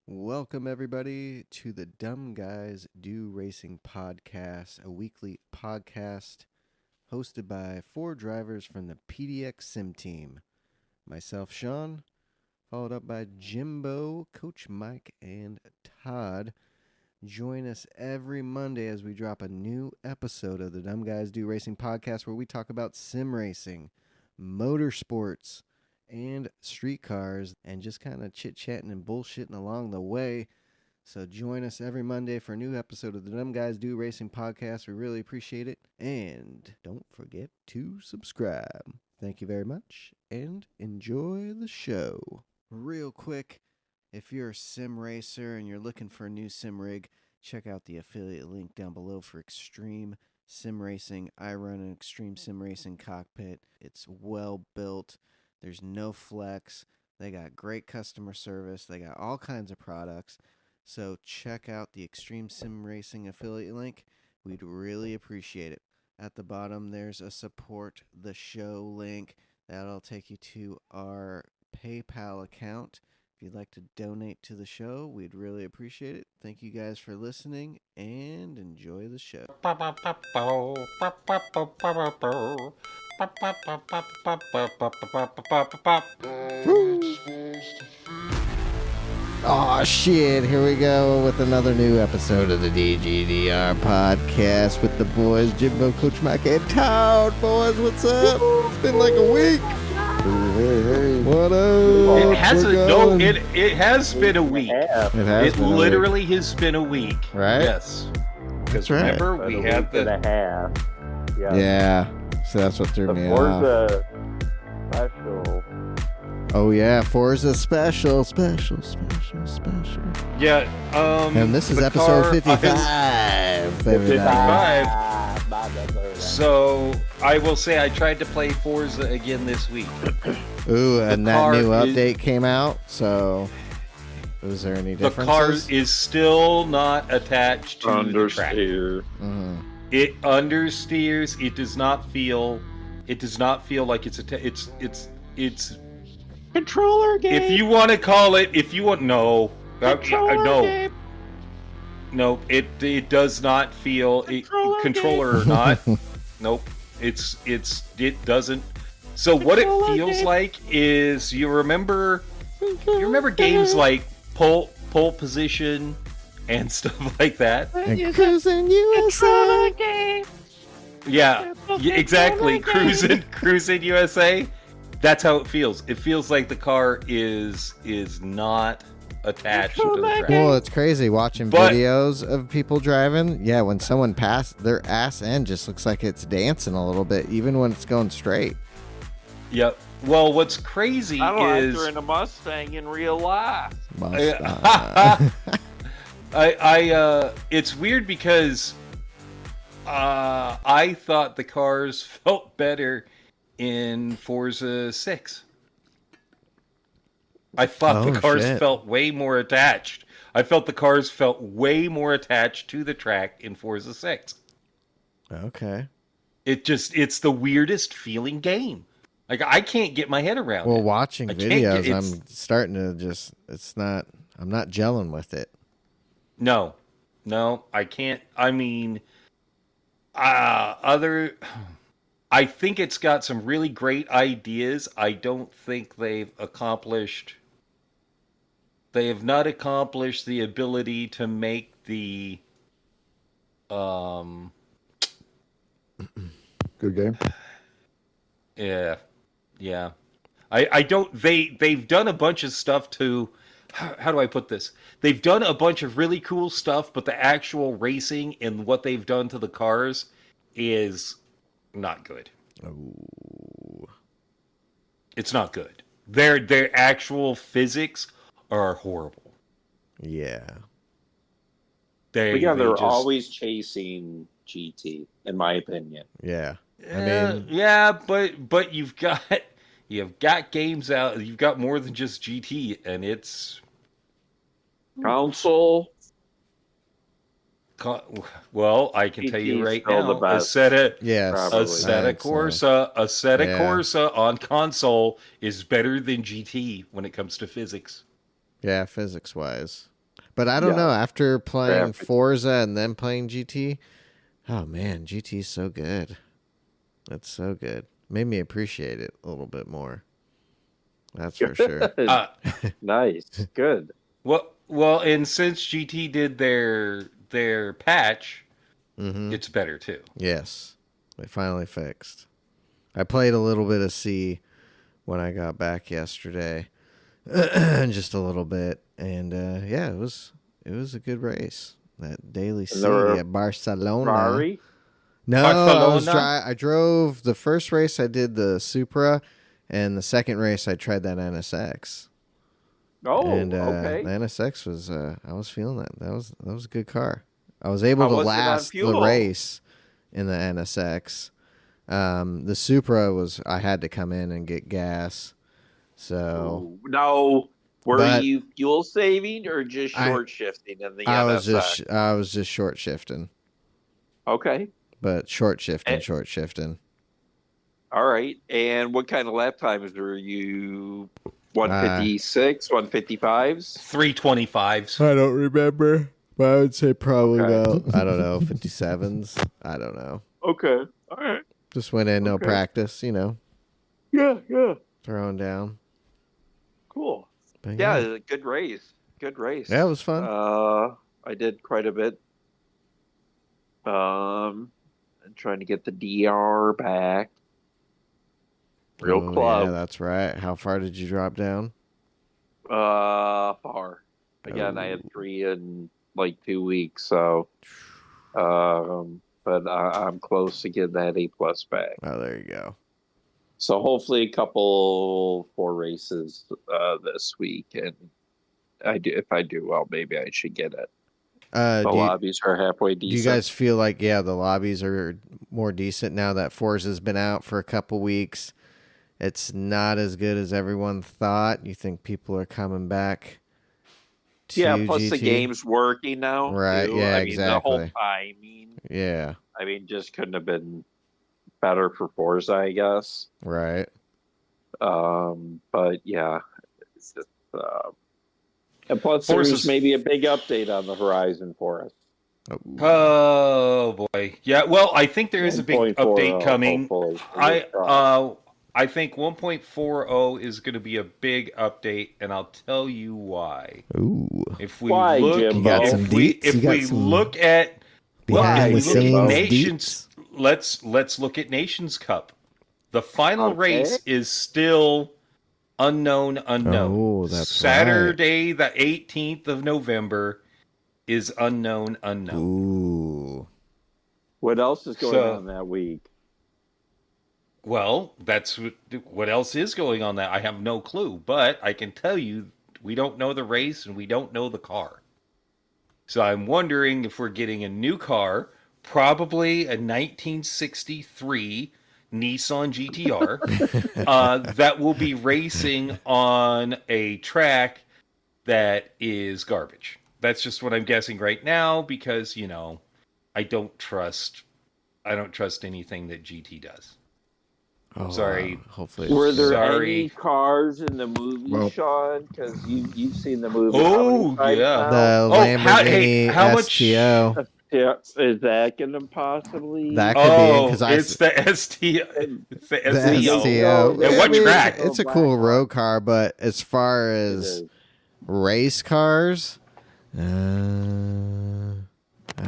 Welcome, everybody, to the Dumb Guys Do Racing podcast, a weekly podcast hosted by four drivers from the PDX Sim team. Myself, Sean, followed up by Jimbo, Coach Mike, and Todd. Join us every Monday as we drop a new episode of the Dumb Guys Do Racing podcast where we talk about sim racing, motorsports, and street cars, and just kind of chit-chatting and bullshitting along the way. So join us every Monday for a new episode of the Dumb Guys Do Racing podcast. We really appreciate it. And don't forget to subscribe. Thank you very much, and enjoy the show. Real quick, if you're a sim racer and you're looking for a new sim rig, check out the affiliate link down below for Extreme Sim Racing. I run an Extreme Sim Racing cockpit. It's well built. There's no flex. They got great customer service. They got all kinds of products. So check out the Extreme Sim Racing affiliate link. We'd really appreciate it. At the bottom, there's a support the show link. That'll take you to our PayPal account. If you'd like to donate to the show, we'd really appreciate it. Thank you guys for listening and enjoy the show. Oh shit, here we go with another new episode of the Dgdr podcast with the boys, Jimbo, Coach Mike, and Todd. Boys, what's up? It's been like a week. Hey. What up? It hasn't. No, it has been a week. It literally has been a week. Right? Yes. Because right. remember, we had the. And a half. Yeah. So that's what threw me off. Forza special. Oh yeah, Forza special. Yeah. And this is the episode car- 55. 55. So I will say I tried to play Forza again this week. Ooh, and that car new is- update came out. So, is there any The differences? car is still not attached to the track. Mhm. It understeers. It does not feel. It does not feel like it's it's. Controller game. If you want to call it, if you want, no, no, game. no, it does not feel controller or not. Nope, it doesn't. So what it feels like is you remember games like pole position and stuff like that. And Cruising USA. Yeah, exactly. Cruising USA. That's how it feels. It feels like the car is not attached to the track. Well, it's crazy watching videos of people driving. Yeah, when someone passed, their ass end just looks like it's dancing a little bit, even when it's going straight. Yep. Well, what's crazy is You're in a Mustang in real life. It's weird because I thought the cars felt better in Forza 6. I thought the cars felt way more attached. I felt the cars felt way more attached to the track in Forza 6. Okay. It's the weirdest feeling game. Like, I can't get my head around it. Well, watching videos, I'm starting to just, I'm not gelling with it. No, I can't. I mean, I think it's got some really great ideas. I don't think they have not accomplished the ability to make the good game. Yeah. I don't. They've done a bunch of stuff to. How do I put this? They've done a bunch of really cool stuff, but the actual racing and what they've done to the cars is not good. Oh. It's not good. Their actual physics are horrible. Yeah. They're always chasing GT, in my opinion. Yeah. But you've got games out. You've got more than just GT, and it's console. Well, I can tell you right now, Assetto Corsa on console is better than GT when it comes to physics. Yeah, physics-wise. But I don't know. After playing Graphics. Forza and then playing GT, oh man, GT's so good. That's so good. Made me appreciate it a little bit more. That's for sure. Nice. Good. Well, and since GT did their patch, Mm-hmm. it's better too. Yes, they finally fixed. I played a little bit of C when I got back yesterday, just a little bit, and yeah, it was a good race. That daily C at Barcelona. Ferrari? No, Barcelona? I drove the first race. I did the Supra, and the second race I tried that NSX. Oh, And okay. the NSX was I was feeling that. That was a good car. I was able How to was it on last the fuel? race in the NSX. The Supra was I had to come in and get gas. So Ooh, now, were But- you fuel saving or just I- short shifting in the I NSX? was just short shifting. Okay. But short shifting, Eh. short shifting. All right. And what kind of lap times were you? 156, 155s? 325s. I don't remember. But I would say probably Okay. about, I don't know, 57s. I don't know. Okay. All right. Just went in, no Okay. practice, Yeah, yeah. throwing down. Cool. But Yeah, it was a good race. Good race. Yeah, it was fun. I did quite a bit. I'm trying to get the DR back. Real Oh, close. Yeah, that's right. How far did you drop down? Far. Again, I had 3 in like 2 weeks, so but I'm close to getting that A+ back. Oh, there you go. So hopefully a couple 4 races this week, and if I do well, maybe I should get it. The lobbies are halfway decent. Do you guys feel like, the lobbies are more decent now that Forza's been out for a couple weeks? It's not as good as everyone thought. You think people are coming back to plus GT? the game's working now. Right, too. yeah, I mean, the whole exactly. timing. Yeah, I mean, just couldn't have been better for Forza, I guess. right. But yeah, it's just, and plus Forza's- there's maybe a big update on the horizon for us. Oh boy. Yeah, well, I think there is a big 1.40, update coming. hopefully. Fingers crossed. I think 1.40 is going to be a big update, and I'll tell you why. Ooh. If we Why, look, Jimbo? You got if some we, deets? if You got we some look at behind the if we look scenes at Nations, deets? let's look at Nations Cup. The final Okay. race is still unknown. Oh, that's Saturday, the 18th of November, is unknown. Ooh. What else is going So- on that week? Well, that's what else is going on. That I have no clue, but I can tell you we don't know the race and we don't know the car. So I'm wondering if we're getting a new car, probably a 1963 Nissan GTR, that will be racing on a track that is garbage. That's just what I'm guessing right now because, I don't trust anything that GT does. Oh, Sorry. Hopefully. Were there Sorry. any cars in the movie, Well- Sean? Because you've seen the movie. Oh, how many times yeah. now? The Lamborghini how much- STO. Yeah, is that going to possibly? That could be in, Oh, 'cause it's the ST. It's the The STO. STO. And what track? It's a cool road car, but as far as race cars, I don't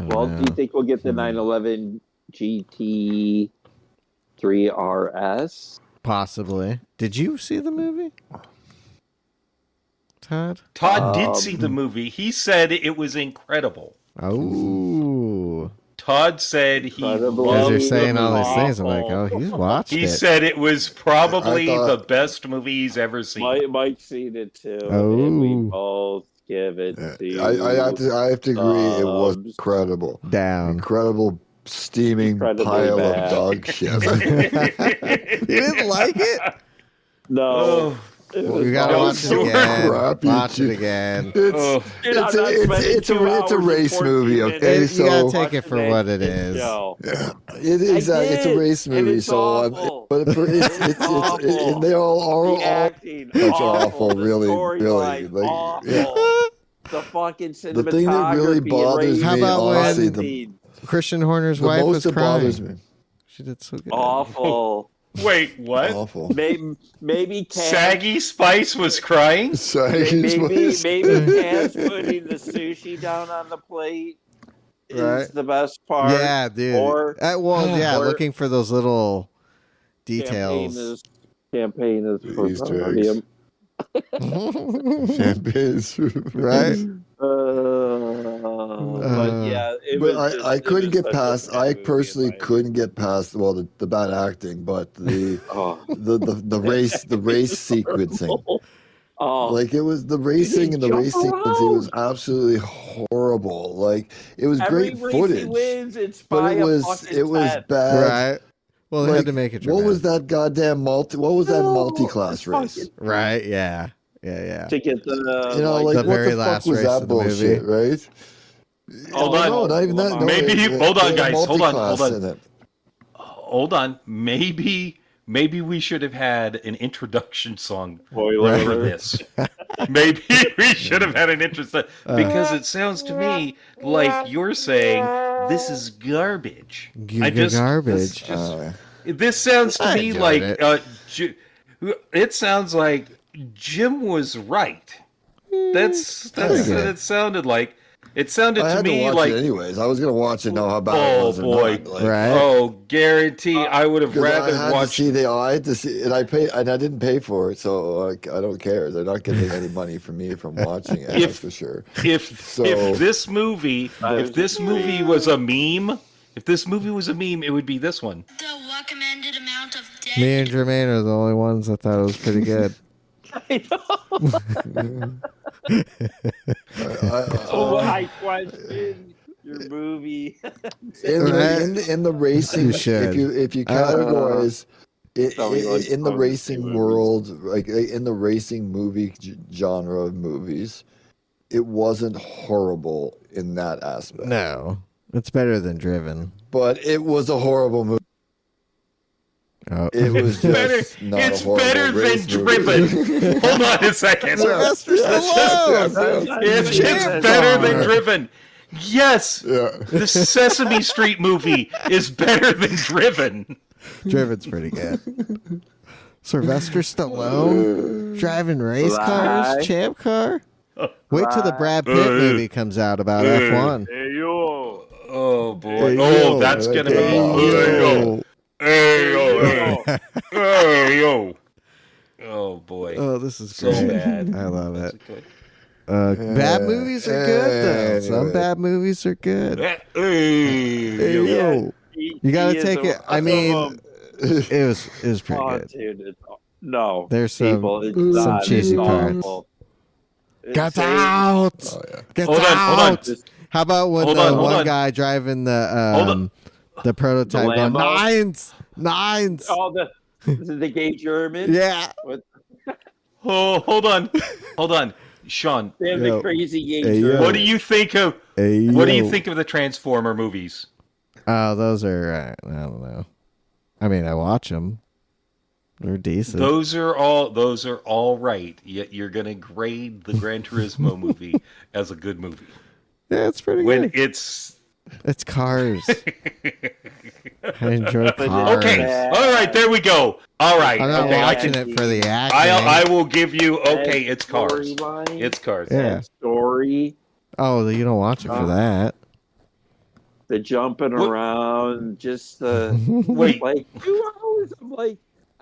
Well, know. do you think we'll get the 911 GT3 RS? Possibly. Did you see the movie, Todd? Todd did see the movie. He said it was incredible. Oh, Todd said he Incredible. you guys loved are the saying all these movie. things. I'm like, oh, he's watched He it. said it was probably I thought- the best movie he's ever seen. Mike's seen it too. Oh. And we both give it to I have to agree. It was Subs. incredible. Down. Incredible steaming Incredibly pile bad. of dog shit. You didn't like it? No. Oh, It Well, was you gotta That watch was it so again. crappy, Watch it dude. again. It's oh. Dude, I'm not spending it's 2 a hours and race 14 movie, okay? minutes You gotta So take it for watching what it that is. show. yeah, it is. I It's a did, race and movie. it's So, awful. but it's awful. and they all The acting, That's awful. awful, The really, storyline, really. Like, awful. yeah. the fucking cinematography. The thing that really bothers How me, about honestly, when Christian Horner's the wife most was that crying? bothers me. She did so good. Awful. Wait, what? Awful. Maybe Taz, Saggy Spice was crying? Sorry, maybe Taz putting the sushi down on the plate is Right. the best part. Yeah, dude. Or or looking for those little details. Campaign is for Easter eggs. Champagne. Right? But yeah, it But was just, I couldn't get such a past. bad I movie in personally my couldn't get past. Well, the bad acting, but the Oh. the race sequencing. Oh, Like it was the racing and the jump race sequencing around. was absolutely horrible. Like it was Every great race he footage, wins, it's but by it was a fucking 10. bad. Right. Well, they Like, had to make it dramatic. what was that goddamn What was that No, multi-class it's race? fucking- Right. Yeah. To get the You know, like The what very the fuck last was race that of the bullshit, right? Hold Oh, on. no, not even that. No, Maybe hold they on, had a guys. Hold on. multi-class in it. Hold on. Maybe we should have had an introduction song Spoiler for alert. this. Maybe we should have had an intro because it sounds to me like you're saying this is garbage. Garbage. This sounds to I me enjoyed like it sounds like Jim was right. That's what it sounded like. It sounded I to had me to watch like it anyways. I was gonna watch it, know how bad it was or not. Like, Right. Oh, guarantee I would have 'cause rather I had watched. I had to see, and I didn't pay for it, so I don't care. They're not getting any money from me from watching it. That's for sure. If this movie was a meme, it would be this one. The recommended amount of Me and Jermaine are the only ones that thought it was pretty good. I know. I question your movie. In the racing, You should. if you categorize in the racing movies. world, like in the racing movie genre of movies, it wasn't horrible in that aspect. No, it's better than Driven. But it was a horrible movie. Oh. It was just not It's a horrible better than race Driven. movie. Hold on a second. Sylvester Stallone. It's Champ better car. than Driven. Yes, Yeah. the Sesame Street movie is better than Driven. Driven's pretty good. Sylvester Stallone driving race cars, champ car. Wait till the Brad Pitt movie comes out about F1. Hey yo. Oh boy. Hey, yo. That's gonna be. Yo. Hey yo. Hey yo. Oh boy. Oh, this is So great. bad. I love it. That's good. Bad movies are good though. Some anyway. bad movies are good. Hey Hey, yo. yo. You gotta take it. I mean, it was pretty Oh, good. dude, no. There's some people, it's not. cheesy It's parts. awful. Get Say- out! Oh, yeah. Get Hold on, out! hold on. Just- How about when Hold the on, hold one on. guy driving Hold on. the prototype The going Lambo? nines? Oh, the gay German. Yeah. With Oh, hold on, Sean. they have Yo. the crazy gay Hey, yo. German. What do you think of the Transformer movies? Oh, those are I don't know. I mean, I watch them. They're decent. Those are all right. Yet you're gonna grade the Gran Turismo movie as a good movie Yeah, it's pretty when good. it's It's cars. I enjoy cars. okay. All right, there we go. All right, I'm not okay. watching it for the acting. I will give you. Okay, it's cars. Storyline, It's cars. Yeah. story, Oh, you don't watch it for that. the jumping What- around, just the Wait. like 2 hours of like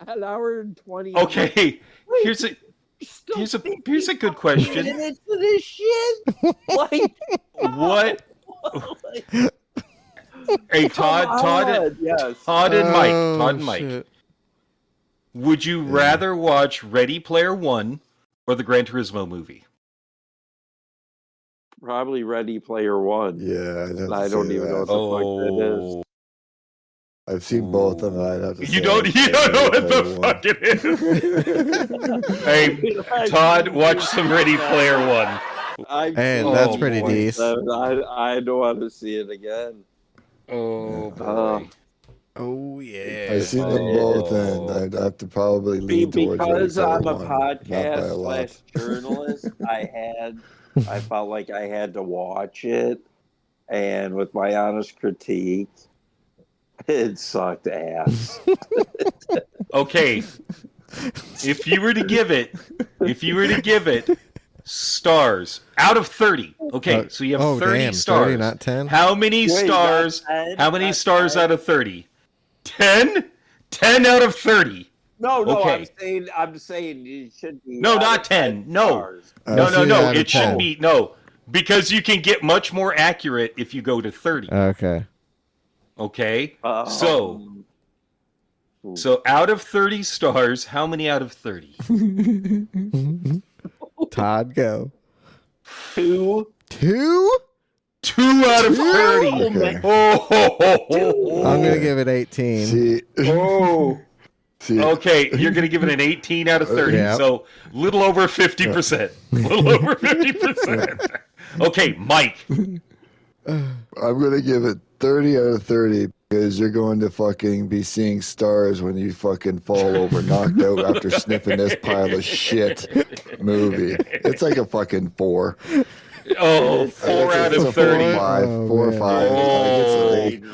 an hour and 20. Okay. Here's a good question. Minutes of this shit. Like What? Hey, Todd, yes. Todd and Mike. Oh, Todd and Mike. shit. Would you rather watch Ready Player One or the Gran Turismo movie? Probably Ready Player One. Yeah, I'd have to I don't say even know that. what the fuck that is. I've seen both of them. I'd have to say You don't know what the fuck it is. Hey, Todd, watch some Ready Player One. Hey, that's pretty boy. decent. I don't want to see it again. Oh boy. Oh yeah. I've seen them both, and I'd have to probably lean towards Because Ready I'm Player a One, not by a lot. podcast/journalist, I had I felt like I had to watch it, and with my honest critique, it sucked ass. Okay. If you were to give it stars out of 30. Okay, so you have 30 stars. 30, not 10? How many stars? How many stars out of 30? 10? 10 out of 30. No, Okay. I'm saying you should be. No, not 10. No. Stars. No. It should be no. Because you can get much more accurate if you go to 30. Okay. Okay? So out of 30 stars, how many out of 30? Todd, go. 2. 2? 2 out of 30. Okay. I'm going to give it 18. See, Okay, you're going to give it an 18 out of 30. Yep. So little over 50%. Little over 50%. Okay, Mike. I'm going to give it 30 out of 30 because you're going to fucking be seeing stars when you fucking fall over knocked out after sniffing this pile of shit movie. It's like a fucking 4. Oh, 4 out of 30. 5, 4 or 5.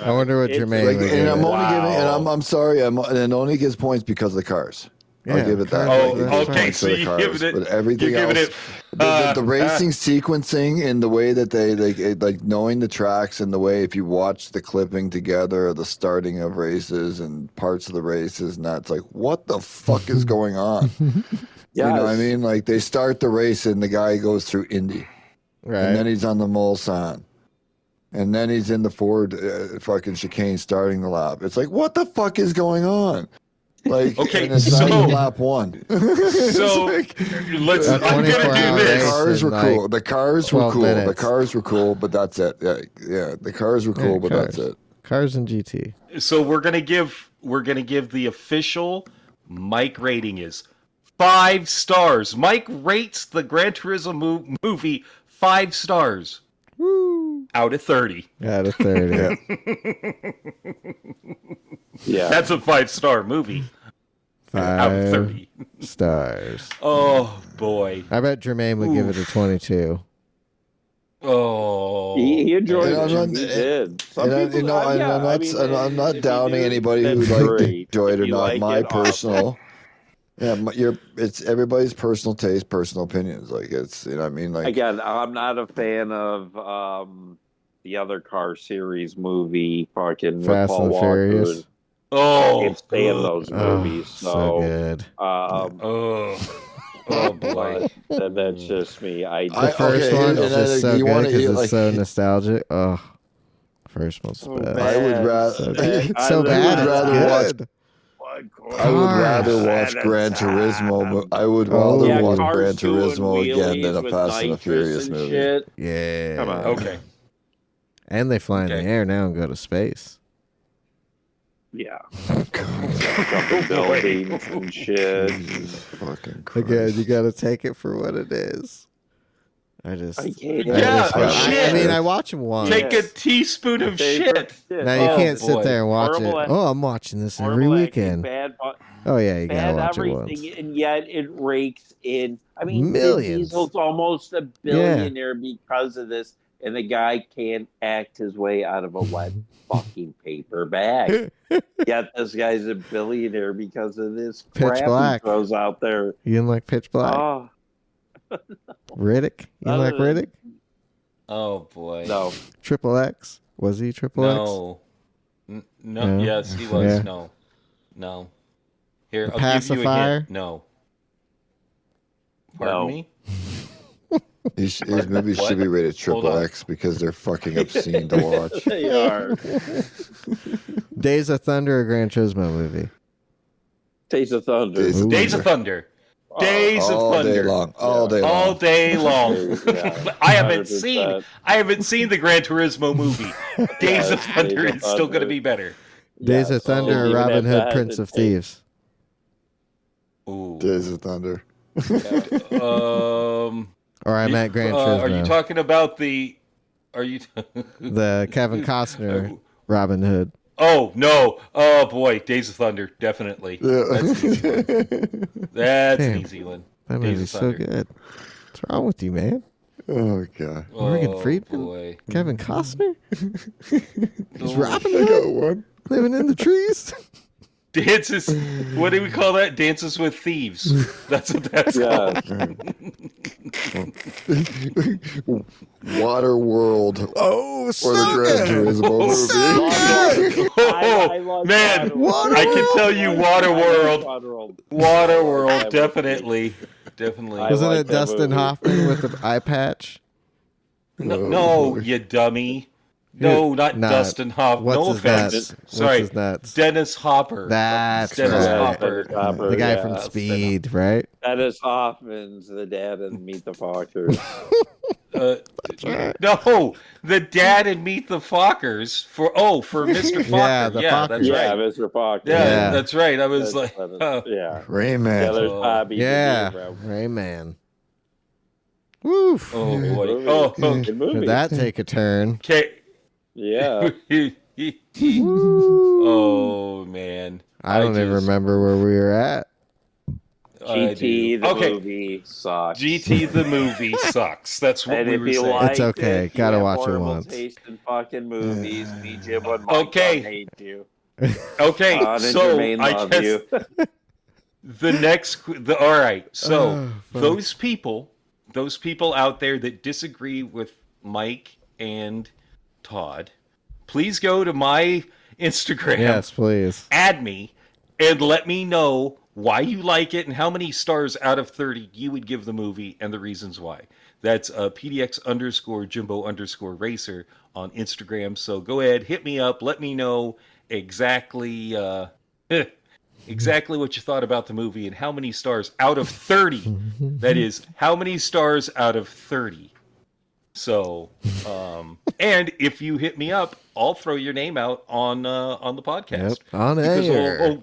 I wonder what Jermaine would give And I'm it. only giving, and I'm sorry, and it only gets points because of the cars. Yeah, I'll give it that. cars, Oh, that's okay, fine. so you're giving it. But everything You're giving else, it. the racing sequencing and the way that they like knowing the tracks and the way if you watch the clipping together of the starting of races and parts of the races and that's like what the fuck is going on? You know what I mean? Like they start the race and the guy goes through Indy, Right. and then he's on the Mulsanne. And then he's in the Ford fucking chicane starting the lap. It's like, what the fuck is going on? Like, Okay, and it's not even lap 1. So Like, let's. I'm gonna 24-hour do the this. cars were in, cool. like, The cars were 12 cool. The minutes. cars were cool, but that's it. Yeah. The cars were cool, Yeah, but cars. that's it. Cars and GT. So we're gonna give the official Mike rating is 5 stars. Mike rates the Gran Turismo movie 5 stars. Woo. Out of 30. Out of 30. Yeah. That's a 5-star movie. 5 Out of 30. stars. Oh boy. I bet Jermaine would give it a 22. Oh. He enjoyed And it. I'm He not- did. Some And people, I'm not if you downing do, anybody who that's liked great. enjoyed If or you not. like My it, awesome. personal. Yeah, it's everybody's personal taste, personal opinions. Like it's, you know what I mean? Like Again, I'm not a fan of the other car series movie, fucking with Fast Paul and Walker. Furious. I Oh. can't stand those Oh, movies. so good. Oh boy. But that's just me. The first one is just so good because it's so nostalgic. Oh, first one's the best. I would rather So good. I So would bad, it's rather good. I would rather watch Gran Turismo. I would rather watch Gran Turismo again than a Fast and the Furious movie. Shit. Yeah. Come on. Okay. And they fly in the Okay. air now and go to space. Yeah. Jumping buildings and shit. Fucking Christ. Again, you got to take it for what it is. I I can't. Yeah, shit. I mean, I watch them once. Take a teaspoon of shit. Now you can't sit boy. there and watch Horrible it. act- Oh, I'm watching this every Horrible acting, weekend. Bad, Oh yeah, you gotta bad watch it everything, once. and yet it rakes in. I mean, Millions. Vin Diesel's almost a billionaire because of this, and the guy can't act his way out of a wet fucking paper bag. Yet this guy's a billionaire because of this Pitch crap Black. he throws out there. You didn't like Pitch Black? Oh Riddick? You didn't like Riddick? Oh boy. no! Triple X? Was he Triple X? No. No. No? Yes, he was. Yeah. No. Here, The I'll give you a Pacifier? hint. No. Pardon No. me? These movies should be rated Hold triple on. X because they're fucking obscene to watch. They are. Days of Thunder or Gran Turismo movie? Taste of Thunder. Ooh. Days of Thunder. Days of All day Thunder. long. All day All long. day long. Yeah. I haven't 100%. seen the Gran Turismo movie. Days of Thunder Days of is still going to Thunder. be better. Days Yeah, of Thunder so or even Robin if Hood, that Prince of hesitate- Thieves? Ooh. Days of Thunder. Or I meant Gran Are you Turismo. talking about the? Are you? The Kevin Costner Robin Hood. Oh no! Oh boy, Days of Thunder, definitely. Yeah. That's an easy one. That's Damn. an easy one. That Days movie's of so Thunder. good. What's wrong with you, man? Oh god. Morgan Freeman? Boy. Kevin Costner? He's Oh. Robin I Hood got one. living in the trees. Dances. What do we call that? Dances with thieves. That's what that's Yeah. called. Water World. Oh, Or the Gran Turismo movie. I love Man, Waterworld. I can tell you Waterworld. Waterworld. Waterworld, definitely. Definitely. I Wasn't like it that Dustin movie. Hoffman with the eye patch? No, you dummy. No, not Nah, Dustin Hoffman. What's No his offense. nuts? Sorry. What's his nuts? Dennis Hopper. That's Dennis right. Hopper. Dennis Hopper, The guy yeah. from Speed, right? Dennis Hoffman's the dad in Meet the Fockers. right. No, the dad in Meet the Fockers for Mr. Fokker. Yeah, the yeah, Fockers. that's Yeah, right. Mr. Focker. Yeah, Yeah. that's right. I was That's like, Dennis- yeah. Rain Yeah, Man. there's Oh. Bobby. Yeah, De Niro. Rayman. Woof. oh boy. Movie. Oh, Good movie. Did that take a turn? okay. Yeah. Woo. Oh man. I don't even remember where we were at. I GT do. the Okay. movie sucks. GT the movie sucks. That's what And we if were you saying. like It's okay. it, you Gotta have watch it horrible once. taste in fucking movies. Me, Jim, and Mike Okay. hate you. Okay, Todd and so Jermaine I love guess you. all right. So Oh, fuck. those people out there that disagree with Mike and Todd, please go to my Instagram, Yes, please. add me, and let me know why you like it and how many stars out of 30 you would give the movie and the reasons why. That's PDX_Jimbo_Racer on Instagram. So go ahead, hit me up, let me know exactly exactly what you thought about the movie and how many stars out of 30. That is, how many stars out of 30. So, and if you hit me up, I'll throw your name out on the podcast. Yep, on Because air.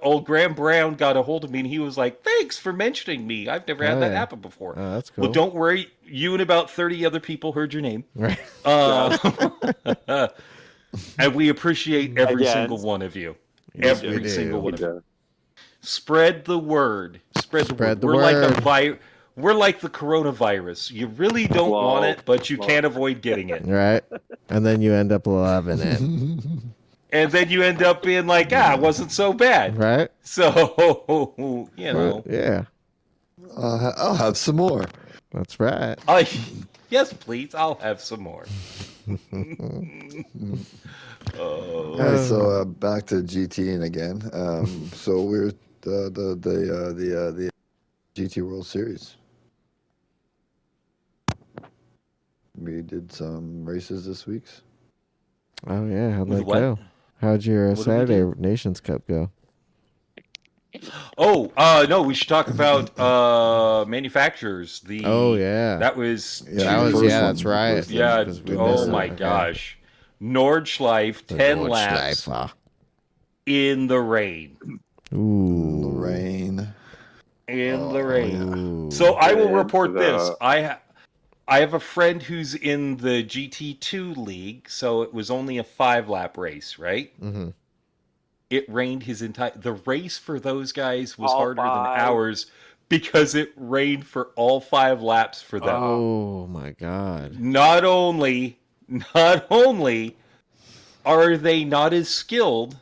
old Graham Brown got a hold of me and he was like, "Thanks for mentioning me. I've never had that Hey. happen before." Oh, that's cool. Well, don't worry. You and about 30 other people heard your name. Right. And we appreciate every Again. single one of you. Yes, we Every do. single one of you. Yeah. Spread the word. Spread the Spread word. the We're word. like we're like the coronavirus. You really don't Whoa. want it, but you Whoa. can't avoid getting it. Right. And then you end up loving it. And then you end up being like, it wasn't so bad. Right? So, you know. Yeah. I'll have some more. That's right. Yes, please. I'll have some more. All right, so back to GTing again. So we're the GT World Series. We did some races this week. Oh, yeah. How'd With that what? go? How'd your What did we Saturday do? Nations Cup go? Oh, no, we should talk about manufacturers. Oh, yeah. That was That was, first yeah, one. that's right. First one. yeah. 'Cause we Oh missed it. my Okay. gosh, Nordschleife, The 10 laps Nordschleifer. in the rain. Ooh. Lorraine. In the rain. Ooh. So I will Yeah, report the- this. I have a friend who's in the GT2 league, so it was only a 5-lap race, right? Mhm. It rained the race for those guys was All harder five. than ours because it rained for all 5 laps for them. Oh, my God. Not only are they not as skilled,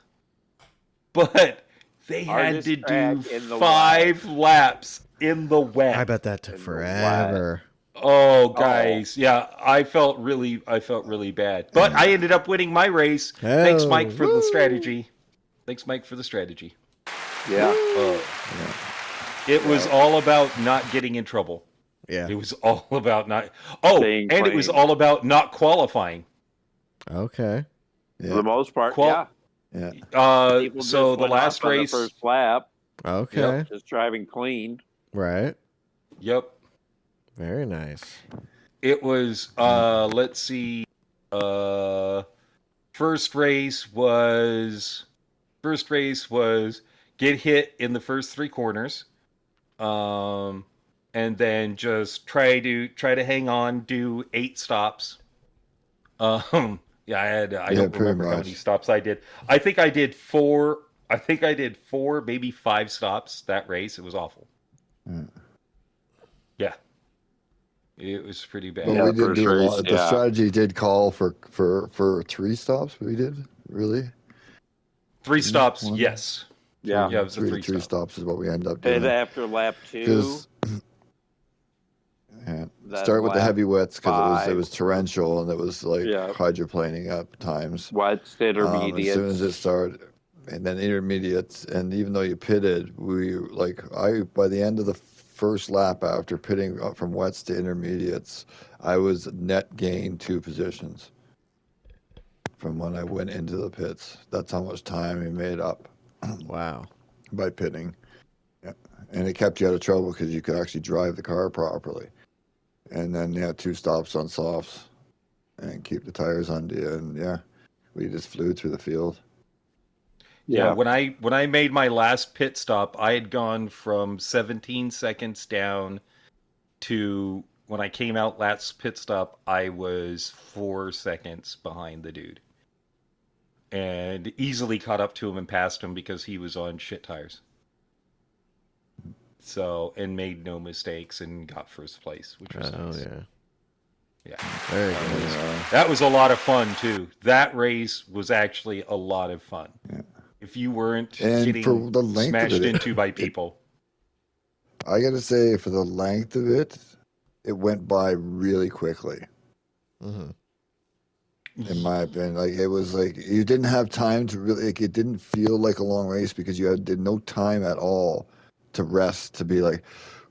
but they had Hardest to track do in the 5 laps in the wet. I bet that took And forever. Oh, guys, yeah, I felt really bad, but I ended up winning my race. Thanks, Oh, Mike, for the woo. strategy. Thanks, Mike, for the strategy. Yeah. It was all about not getting in trouble. Yeah. It was all about not. Oh, Staying and it was clean. all about not qualifying. Okay. For Yeah. the most part, Qual- yeah. Yeah. People So just the went last off on race. the first lap, Okay. just driving clean. Right. Yep. Very nice. It was. Let's see. First race was get hit in the first 3 corners, and then just try to hang on, do 8 stops. Yeah, I Yeah, don't pretty remember how much. many stops I did. I think I did 4, maybe 5 stops that race. It was awful. Mm. Yeah. It was pretty But bad. we did first do a race, lot. The strategy did call for 3 stops. We did really 3 Didn't it? stops, One, yes. Yeah. Yeah, it was a 3 three stop. stops is what we end up And doing. after lap 2, Because start with the lap heavy wets because it 5, was torrential and it was like yeah, hydroplaning at times. wets, As soon as it intermediates. started, and then intermediates, and even though you pitted, by the end of the first lap after pitting up from wets to intermediates, I was net gain 2 positions from when I went into the pits. That's how much time we made up Wow. by pitting. Yeah. And it kept you out of trouble because you could actually drive the car properly. And then, 2 stops on softs and keep the tires under you. And, we just flew through the field. Yeah, when I made my last pit stop, I had gone from 17 seconds down to when I came out last pit stop, I was 4 seconds behind the dude. And easily caught up to him and passed him because he was on shit tires. So, and made no mistakes and got first place, which was nice. Yeah. Yeah. Very good. That was a lot of fun too. That race was actually a lot of fun. Yeah. If you weren't And getting for the length smashed of it, into by people. I got to say, for the length of it, it went by really quickly. Mm-hmm. In my opinion, like it was like you didn't have time to really. Like, it didn't feel like a long race because you did no time at all to rest to be like,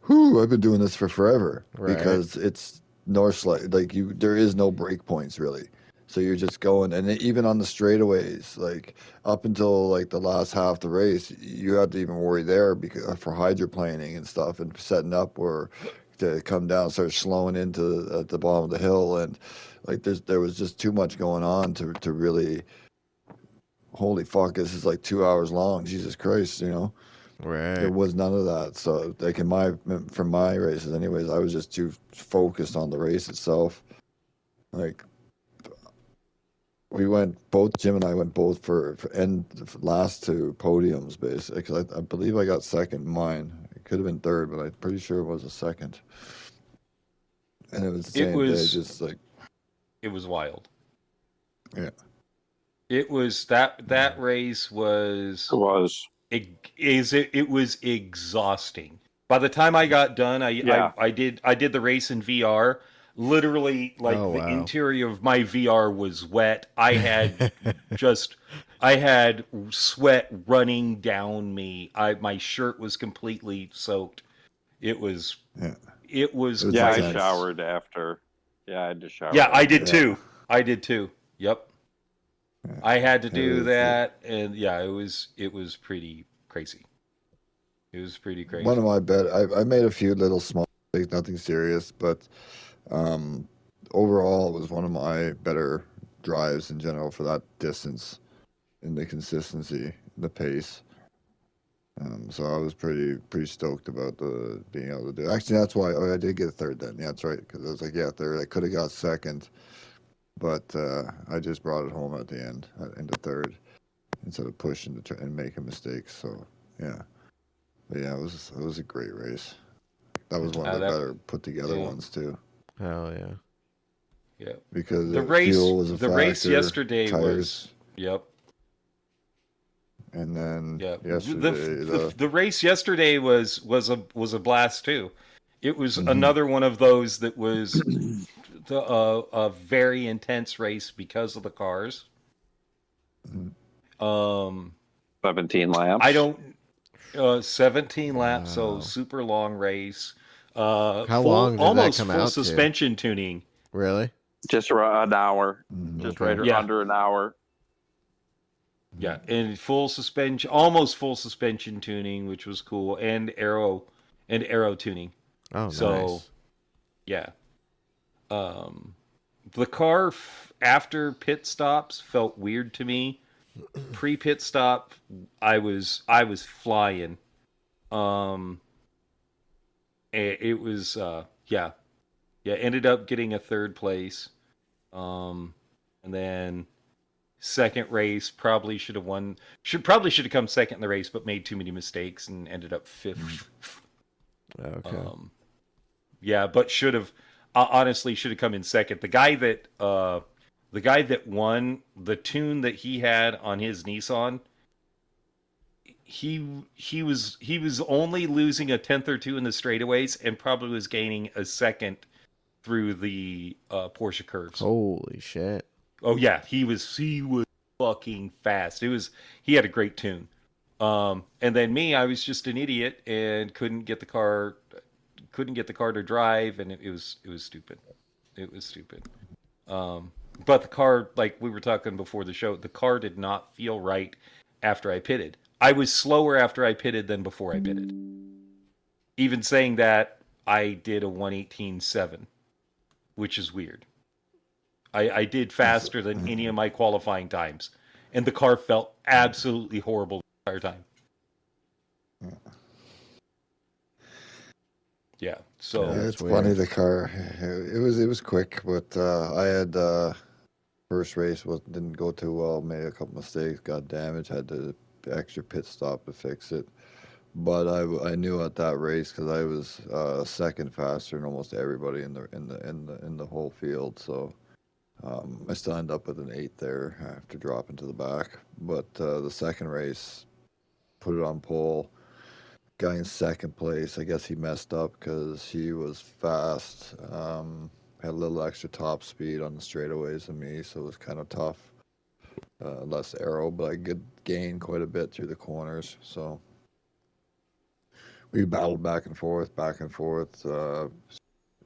"Whew, I've been doing this for forever." Right. Because it's there is no break points really. So you're just going, and even on the straightaways, like up until like the last half of the race, you had to even worry there because for hydroplaning and stuff and setting up or to come down, start slowing into at the bottom of the hill, and like there was just too much going on to really. Holy fuck! This is like 2 hours long. Jesus Christ, Right. There was none of that. So like from my races, anyways, I was just too focused on the race itself. Like. Jim and I went both for last 2 podiums, basically, because I believe I got second in mine. It could have been third, but I'm pretty sure it was a second. And it was the same day, just like... It was wild. Yeah. It was, that race was... It was exhausting. By the time I got done, I did the race in VR. Literally, like the interior of my VR was wet. I had sweat running down me. My shirt was completely soaked. It was I showered after. Yeah, I had to shower. Yeah, I did too. Yep. Yeah. I had to do that, and it was pretty crazy. It was pretty crazy. One of my I made a few little small mistakes, nothing serious, but overall, it was one of my better drives in general for that distance and the consistency, the pace. So I was pretty stoked about being able to do it. Actually, that's why I did get third then. Yeah, that's right. Because I was like, third. I could have got second, but I just brought it home at the end, into third, instead of pushing and making mistakes. So yeah, but yeah, it was a great race. That was one of the better put together ones too. Hell yeah. Yeah. Because the race fuel was a factor, race yesterday tires. was And then yesterday the race yesterday was a blast too. It was another one of those that was a very intense race because of the cars. 17 laps. 17 laps, so super long race. How long did that come out full suspension tuning. Really? Just around an hour. Just right under an hour. Yeah, and almost full suspension tuning, which was cool, and aero tuning. Oh, so, nice. Yeah. The car after pit stops felt weird to me. Pre-pit stop, I was flying. It was ended up getting a third place. And then second race probably should have won. Should have come second in the race, but made too many mistakes and ended up fifth. Okay. But should have. honestly should have come in second. The guy that won, the tune that he had on his Nissan, he was only losing a tenth or two in the straightaways, and probably was gaining a second through the Porsche curves. Holy shit! Oh yeah, he was fucking fast. He had a great tune. And then me, I was just an idiot and couldn't get the car to drive, and it was stupid. It was stupid. But the car, like we were talking before the show, the car did not feel right after I pitted. I was slower after I pitted than before I pitted. Even saying that, I did a 1:18.7, which is weird. I did faster than any of my qualifying times, and the car felt absolutely horrible the entire time. Yeah, so Yeah, it's weird. funny, the car. It was quick, but I had first race didn't go too well. Made a couple mistakes, got damaged, had to extra pit stop to fix it. But I knew at that race, because I was second faster than almost everybody in the whole field. So I still ended up with an 8 there after dropping to the back. But the second race, put it on pole. Guy in second place, I guess he messed up because he was fast. Had a little extra top speed on the straightaways than me, so it was kind of tough. Less aero, but I could gain quite a bit through the corners. So we battled back and forth,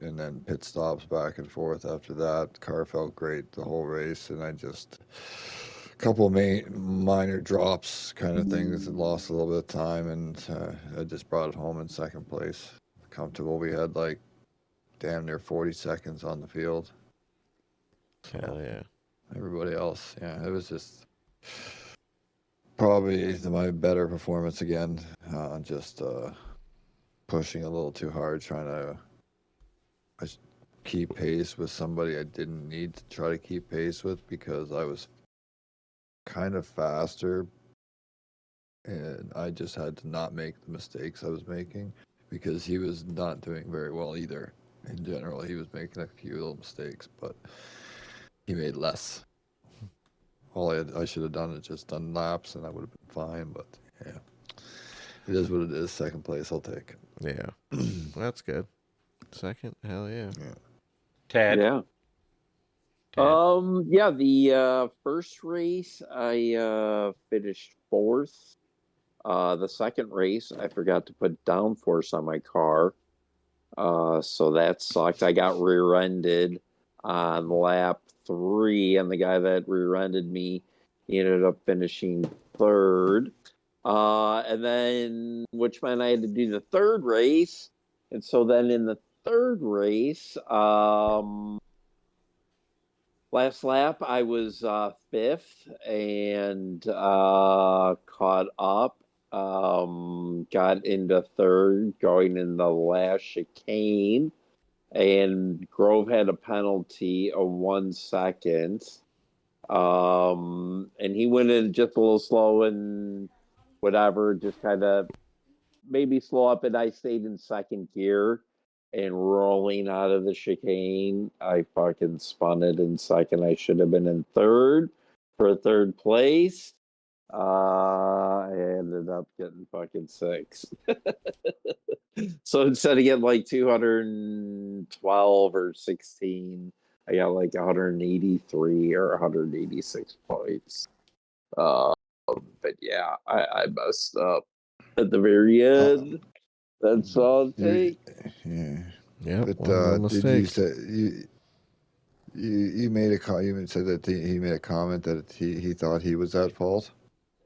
and then pit stops back and forth after that. The car felt great the whole race, and I just a couple of minor drops kind of things, and lost a little bit of time, and I just brought it home in second place. Comfortable. We had like damn near 40 seconds on the field. Hell yeah. Everybody else, yeah, it was just probably my better performance again. Just pushing a little too hard, trying to keep pace with somebody I didn't need to try to keep pace with, because I was kind of faster, and I just had to not make the mistakes I was making, because he was not doing very well either. In general, he was making a few little mistakes, but he made less. All I should have done is just done laps, and I would have been fine. But yeah, it is what it is. Second place, I'll take. Yeah, that's good. Second, hell yeah. Tad. Yeah. Tad. Yeah, the first race I finished fourth. The second race I forgot to put downforce on my car. So that sucked. I got rear-ended on lap 3, and the guy that rear-ended me, he ended up finishing third. And then, which meant I had to do the third race. And so then in the third race, last lap I was fifth and caught up. Got into third going in the last chicane, and Grove had a penalty of 1 second. And he went in just a little slow and whatever, just kind of maybe slow up, and I stayed in second gear, and rolling out of the chicane, I fucking spun it in second. I should have been in third for third place. I ended up getting fucking 6. So instead of getting like 212 or 16, I got like 183 or 186 points. But yeah, I messed up at the very end. That's all it takes. Yeah. Yeah, But no did you mistake. say you made a you said that he made a comment that he thought he was at fault?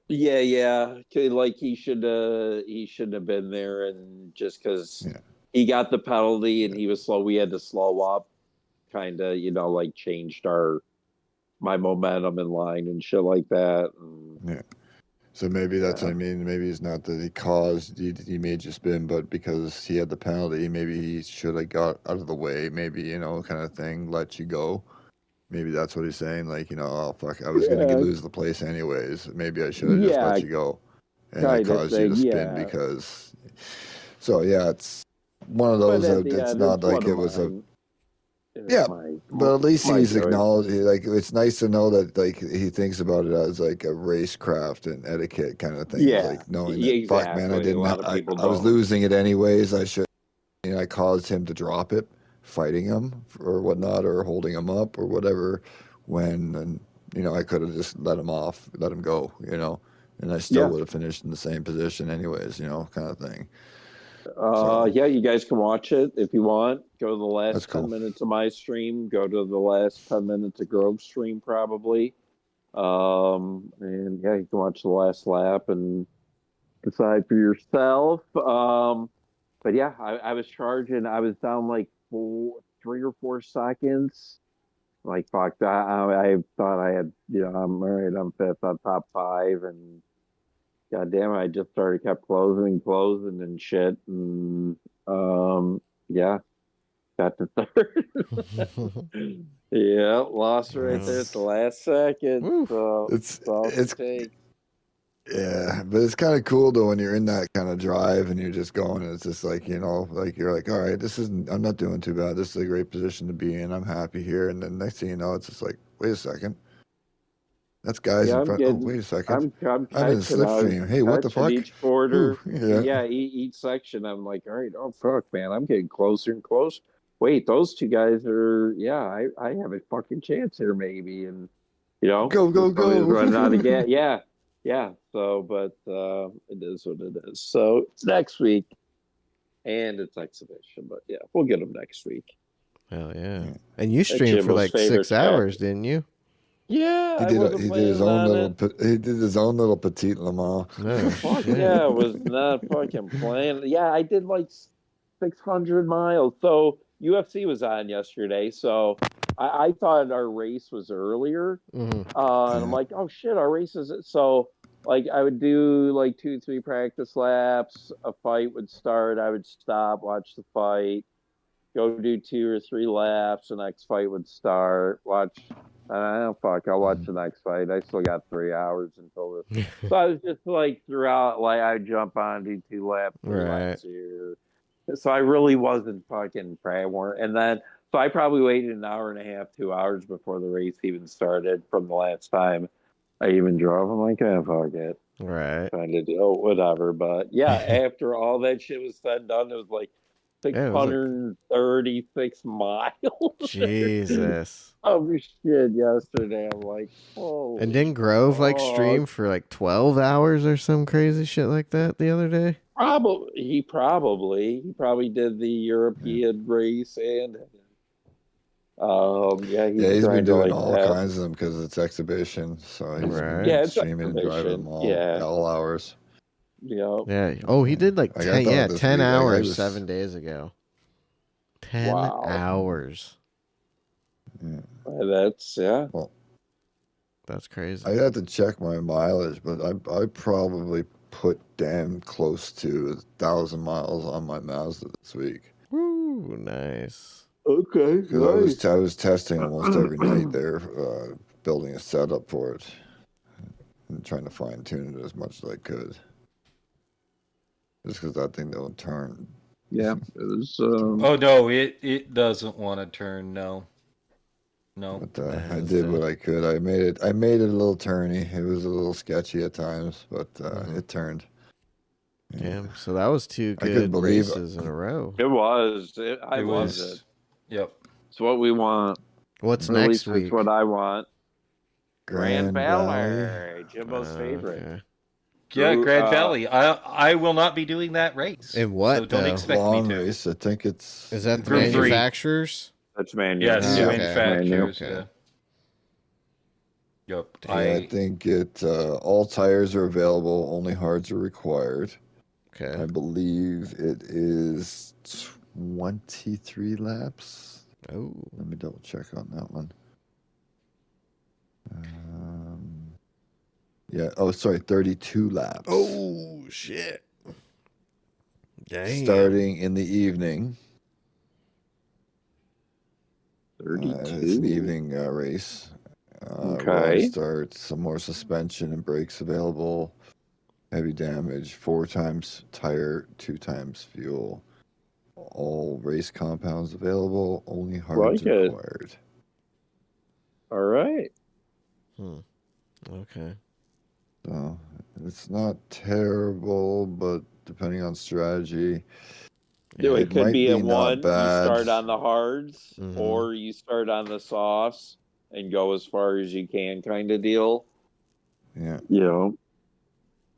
Yeah. Like he should have been there, and just because Yeah. he got the penalty and he was slow, we had to slow up, kind of, like changed my momentum in line and shit like that. And, Yeah. So maybe that's yeah. what I mean. Maybe it's not that he made you spin, but because he had the penalty, maybe he should have got out of the way. Maybe, kind of thing, let you go. Maybe that's what he's saying. Like, oh fuck, I was gonna Yeah, lose the place anyways. Maybe I should have just yeah, let you go, and I kind of caused you thing. to spin Yeah, because. So yeah, it's one of but those at that the it's end, not it's one like of it was a. mine. Yeah, but at least my he's joy. acknowledged. Like, it's nice to know that like he thinks about it as like a racecraft and etiquette kind of thing. It's Yeah, like knowing that, fuck, man, exactly. A lot of people I was don't. losing it anyways. I should. I caused him to drop it, fighting him or whatnot, or holding him up or whatever. When and I could have just let him off, let him go. And I still Yeah. would have finished in the same position anyways. Kind of thing. So Yeah, you guys can watch it if you want. Go to the that's last 10 cool. minutes of my stream. Go to the last 10 minutes of Grove's stream, probably. And yeah, you can watch the last lap and decide for yourself. But yeah, I was charging. I was down like 3 or 4 seconds. Like, fuck that. I thought I had, I'm all right. I'm fifth on top five. And God damn it, I just kept closing and shit. And yeah, got to third. Yeah, lost right there at the last second. Woo. So It's that's all it's it takes. Yeah, but it's kind of cool though when you're in that kind of drive and you're just going and it's just like, like you're like, all right, I'm not doing too bad. This is a great position to be in. I'm happy here. And then next thing you know, it's just like, wait a second. That's guys Yeah, in I'm front. Oh, getting. wait a second. I'm I'm in the catching. I was slipstream. Hey, what the catching fuck? each quarter. Ooh, yeah. Yeah, each section. I'm like, all right, oh fuck, man, I'm getting closer and closer. Wait, those two guys are. Yeah, I have a fucking chance here, maybe, and Go, go, somebody's go. running out of gas. Yeah, yeah. So, but it is what it is. So it's next week, and it's exhibition. But yeah, we'll get them next week. Hell yeah. And you streamed for Jimbo's like favorite 6 hours, didn't you? Yeah, He I did. wasn't He did his planning own on little. it. He did his own little petite Le Mans. No Fuck shit. yeah, I was not fucking playing. Yeah, I did like 600 miles. So UFC was on yesterday. So I thought our race was earlier. Mm-hmm. And I'm like, oh shit, our race is. So like I would do like 2, 3 practice laps. A fight would start. I would stop, watch the fight, go do 2 or 3 laps. The next fight would start. Watch. Fuck. I'll watch the next fight. I still got 3 hours until this. So I was just like throughout, like I'd jump on, do 2 laps, 3 laps here. So I really wasn't fucking praying. And then, so I probably waited an hour and a half, 2 hours before the race even started from the last time I even drove. I'm like, oh, fuck it. Right. Trying to do whatever. But yeah, after all that shit was said and done, it was like, Yeah, it was like 636 miles. Jesus. Oh shit! Yesterday, I'm like, oh. And didn't Grove like stream for like 12 hours or some crazy shit like that the other day? He probably did the European race and yeah, He's been doing like all that. kinds of them because it's exhibition. So he's Right. Yeah, been it's streaming and driving them all hours. Yeah. Oh, he did like 10. Yeah, 10 hours 7 days ago. 10 hours. Yeah. That's Well, that's crazy. I have to check my mileage, but I probably put damn close to 1,000 miles on my Mazda this week. Woo, nice. Okay, because I was testing almost every night there, building a setup for it and trying to fine tune it as much as I could. Just because that thing don't turn. Yeah, it was. Oh no, it doesn't want to turn. No. But I did what I could. I made it a little turny. It was a little sketchy at times, but it turned. Yeah. So that was 2 good races in a row. It was. I loved it. Yep. It's what we want. What's At next least week? It's what I want. Grand Valley. Valley, Jimbo's favorite. Okay. Yeah, Grand Valley. I will not be doing that race. In what? So don't expect long me to. race. I think it's. Is that the Group 3. manufacturers? That's manufacturers. Yes, Oh, manufacturers. okay. Yeah. Yep. I think all tires are available. Only hards are required. Okay. I believe it is 23 laps. Oh. Let me double check on that one. Yeah. Oh, sorry. 32 laps. Oh, shit. Damn. Starting in the evening. 32. It's an evening race. Okay. Rod starts, some more suspension and brakes available. Heavy damage, 4 times tire, 2 times fuel. All race compounds available. Only Like hards it. required. All right. Okay. So it's not terrible, but depending on strategy, Do it it could might be be at not one. You bad. start on the hards, Mhm. or you start on the softs and go as far as you can, kind of deal. Yeah. You know.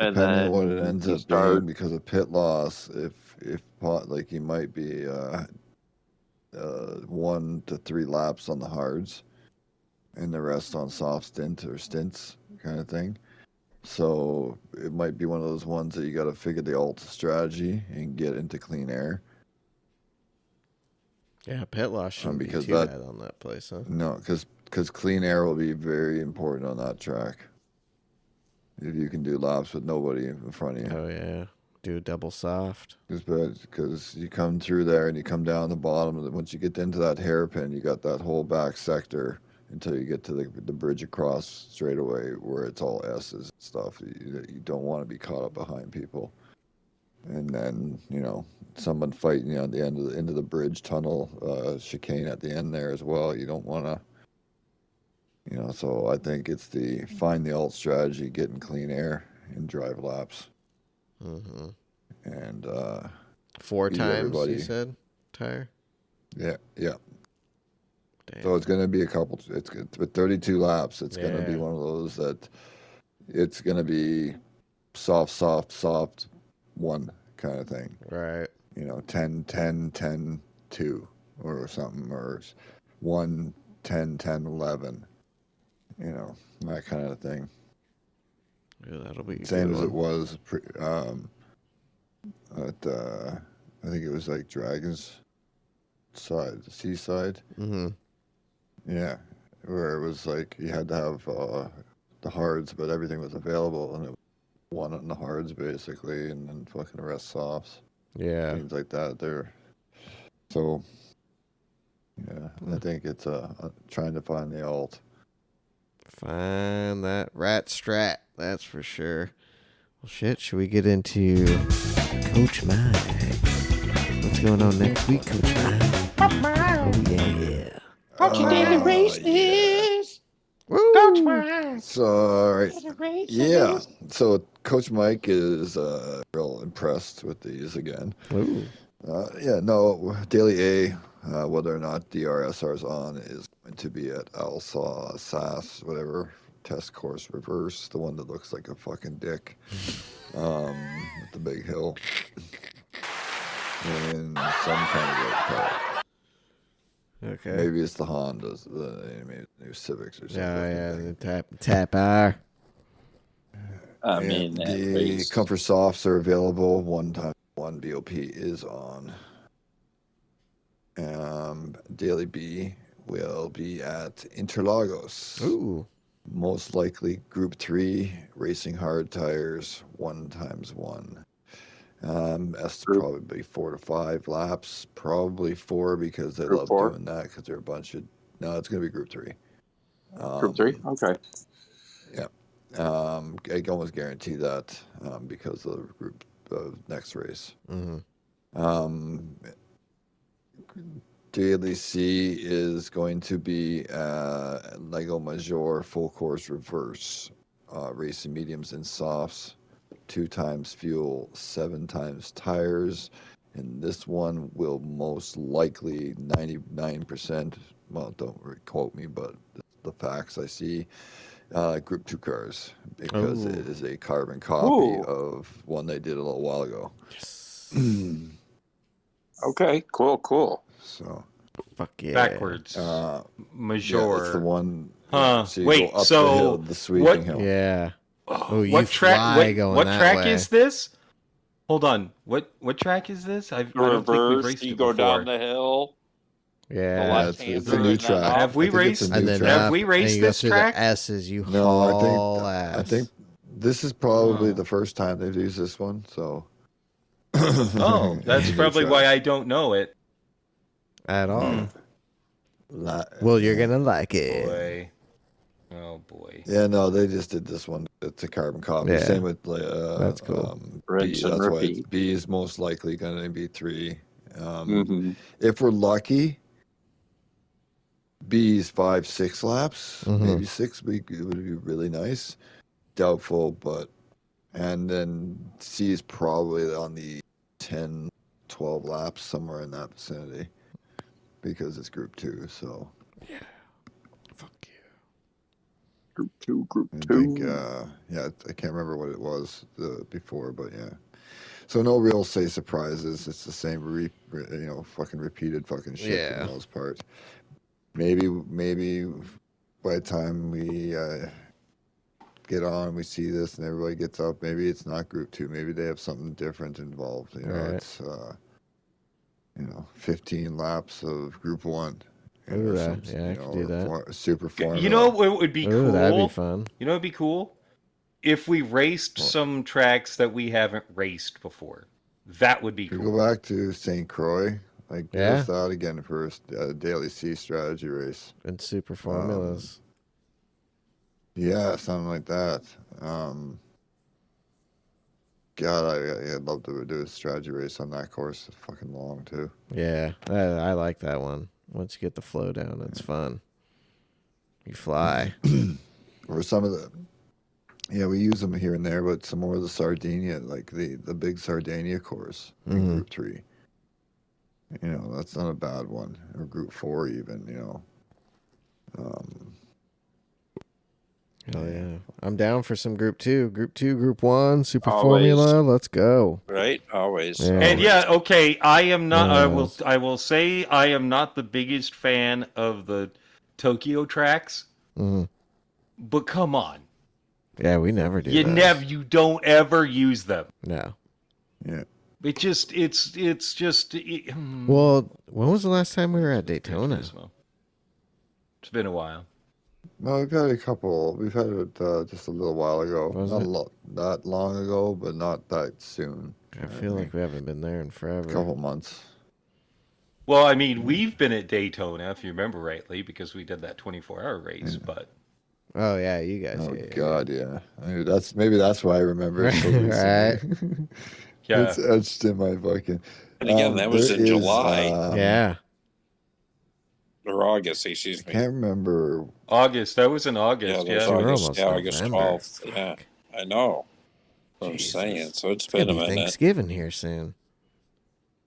And Depending then on what it ends you up start. being because of pit loss, if like he might be 1 to 3 laps on the hards, and the rest on soft stints kind of thing. So it might be one of those ones that you got to figure the alt strategy and get into clean air. Yeah, pit loss shouldn't be Because too bad on that place, huh? No, because clean air will be very important on that track. If you can do laps with nobody in front of you. Oh, yeah. Do a double soft. Because you come through there and you come down the bottom. And once you get into that hairpin, you got that whole back sector until you get to the bridge across straight away where it's all S's and stuff. You don't want to be caught up behind people. And then, someone fighting you at the end of the bridge tunnel, chicane at the end there as well. You don't want to. So I think it's find the alt strategy, get in clean air, and drive laps. Mm-hmm. And 4 beat times, everybody. you said, tire? Yeah. Damn. So it's going to be a couple. It's with 32 laps. It's going to be Yeah. one of those that it's going to be soft, one kind of thing. Right. 10, 10, 10, 2 or something, or 1, 10, 10, 11. That kind of thing. Yeah, that'll be a Same good as it one. was at I think it was like Dragon's side, the seaside. Mm-hmm. Yeah, where it was like you had to have the hards, but everything was available, and it was one on the hards basically, and then fucking the rest softs. Yeah. Things like that. So yeah, I think it's trying to find the alt. Find that rat strat, that's for sure. Well, shit, should we get into Coach Mike? What's going on next week, Coach Mike? Oh, yeah. Coach daily races. Yeah. Woo! Coach Mike. So, all right. Yeah. So Coach Mike is real impressed with these again. Ooh. Daily A, whether or not DRSR is on, is going to be at Alsace, SAS, whatever, test course reverse, the one that looks like a fucking dick, with the big hill, in some kind of road car. Okay. Maybe it's the Hondas, maybe the new Civics or something. The tap R. I mean, the comfort softs are available. 1x1 BOP is on. Daily B will be at Interlagos. Ooh. Most likely Group 3, racing hard tires, 1x1. Probably 4 to 5 laps. Probably 4 because they love doing that because they're a bunch of. No, it's going to be Group 3. Group 3? Okay. Yeah. I can almost guarantee that because of the group next race. Mm-hmm. Daily C is going to be Lego Major full course reverse, racing mediums and softs, 2 times fuel, 7 times tires, and this one will most likely 99%. Well, don't quote me, but the facts I see. Group 2 cars because it is a carbon copy of one they did a little while ago. Yes. Okay, cool. So fuck yeah. Backwards. Major. Yeah, it's the one. Huh. So you Wait, go up so the hill, the sweeping hill. Yeah. Oh, you what track? fly going what that track way. is this? Hold on. What track is this? I don't think we've raced you it go before. down the hill. Yeah. The It's a new track. Have we I think it's raced? a new And then track. Have we up, raced and you go this through track? the S's, you No, haul I ass. think this is probably the first time they've used this one. So. Oh, that's probably why I don't know it. At all. Well, you're going to like it. Boy. Oh, boy. Yeah, no, they just did this one. It's a carbon copy. Yeah. Same with That's cool. B. Rinse and That's why repeat. B is most likely going to be 3. If we're lucky, B's 5-6 laps, maybe 6 would be really nice. Doubtful, but and then C is probably on the 10, 12 laps, somewhere in that vicinity, because it's Group 2. So yeah, fuck you. Group I 2. think, I can't remember what it was before, but yeah. So no real surprises. It's the same, fucking repeated fucking shit for the most part. Maybe by the time we get on, we see this, and everybody gets up. Maybe it's not Group 2. Maybe they have something different involved. It's 15 laps of Group 1. Ooh, that, I could do that. Super formula. You know what would be cool? That'd be fun. You know what would be cool? If we raced some tracks that we haven't raced before. That would be cool. Go back to St. Croix. Give us that again for a daily C strategy race. And super formulas. Something like that. God, I'd love to do a strategy race on that course. It's fucking long, too. Yeah, I like that one. Once you get the flow down, it's fun. You fly. Or some of the... Yeah, we use them here and there, but some more of the Sardinia, like the big Sardinia course in Group 3. That's not a bad one. Or Group 4 even, Hell yeah. I'm down for some Group 2. Group 2, Group 1, Super Formula. Let's go. Right? Always. Yeah. And okay, I am not I will say I am not the biggest fan of the Tokyo tracks. But come on. Yeah, we never do. You don't ever use them. No. Yeah. It's just. Well, when was the last time we were at Daytona? It's been a while. No, we've had a couple. We've had it just a little while ago. Not long ago, but not that soon. I feel like we haven't been there in forever. A couple months. Well, I mean, we've been at Daytona, if you remember rightly, because we did that 24-hour race. But oh yeah, you guys. Oh God, yeah. Maybe that's why I remember it so right. Yeah, it's etched in my fucking. And again, that was in July. Yeah. Or August, excuse me. I can't remember. August. That was in August. Yeah, Yeah, August 12th. Yeah, I know. What I'm Jesus. saying. So it's Gonna been a be minute. Thanksgiving here soon.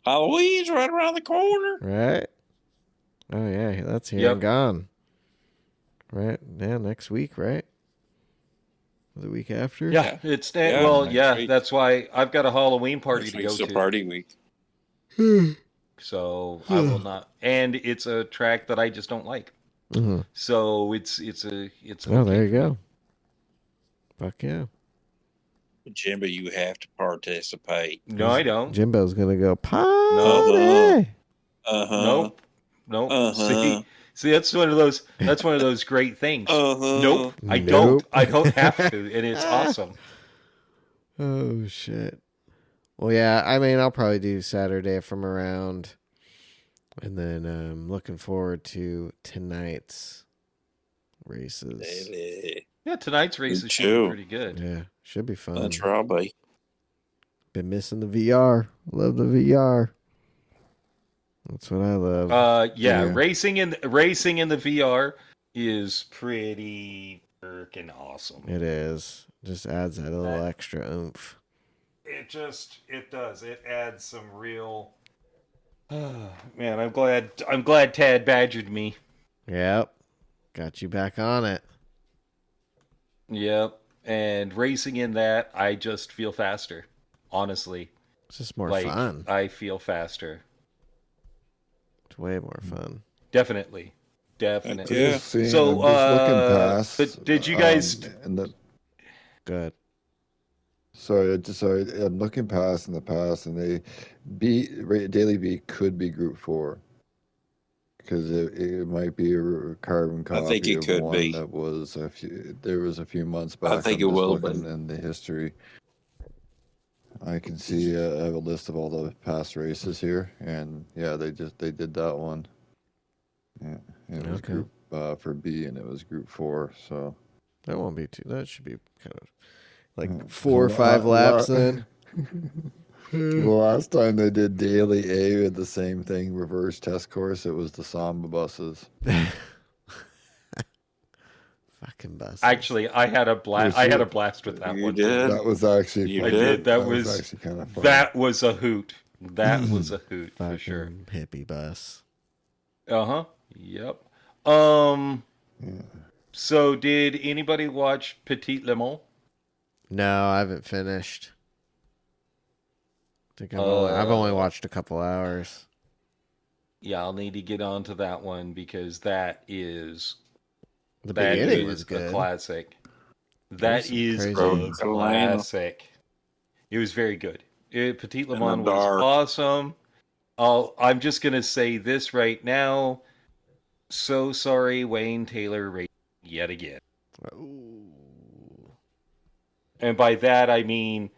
Halloween's right around the corner. Right? Oh, yeah. That's here and gone. Right? Yeah, next week, right? The week after? Yeah, it's that's why I've got a Halloween party to go to. Party week. So I will not, and it's a track that I just don't like. So it's. Oh, there you go. Fuck yeah, Jimbo, you have to participate. No, I don't. Jimbo's gonna go party. Nope. See, that's one of those. That's one of those great things. Nope, I don't. I don't have to, and it's awesome. Oh shit. Well, yeah. I mean, I'll probably do Saturday if I'm around, and then I'm looking forward to tonight's races. Baby. Yeah, tonight's races should be pretty good. Yeah, should be fun. That's right, buddy. Been missing the VR. Love the VR. That's what I love. Racing in the VR is pretty freaking awesome. It is. Just adds that little extra oomph. It does. It adds some real. Man, I'm glad Tad badgered me. Yep. Got you back on it. Yep. And racing in that, I just feel faster. Honestly. It's just more fun. I feel faster. It's way more fun. Definitely. Yeah. So, but did you guys? Good. Sorry. I'm looking past in the past, and Daily B could be Group 4 because it might be a carbon copy. I think it could one be. That was there was a few months back. I think it will be in the history. I can see I have a list of all the past races here, and yeah, they did that one. Yeah, it was Group for B, and it was Group 4. So that won't be too. That should be kind of like 4 or 5 laps then. The last time they did Daily A with the same thing, reverse test course, it was the Samba buses. Fucking buses. Actually, I had a blast. I had a blast with that You one. did? That was actually You I did. That was actually kind of fun. that was a hoot. That was a hoot for Fucking sure. hippie bus. Uh-huh. Yep. So did anybody watch Petit Le Mans? No, I haven't finished. I think I've only watched a couple hours. Yeah, I'll need to get onto that one because that is The beginning was a good. classic. There's That some is crazy a ones. classic. It was very good. Petit Le In the Mans was dark. awesome. I'm just gonna say this right now. So sorry, Wayne Taylor racing yet again. Ooh. And by that I mean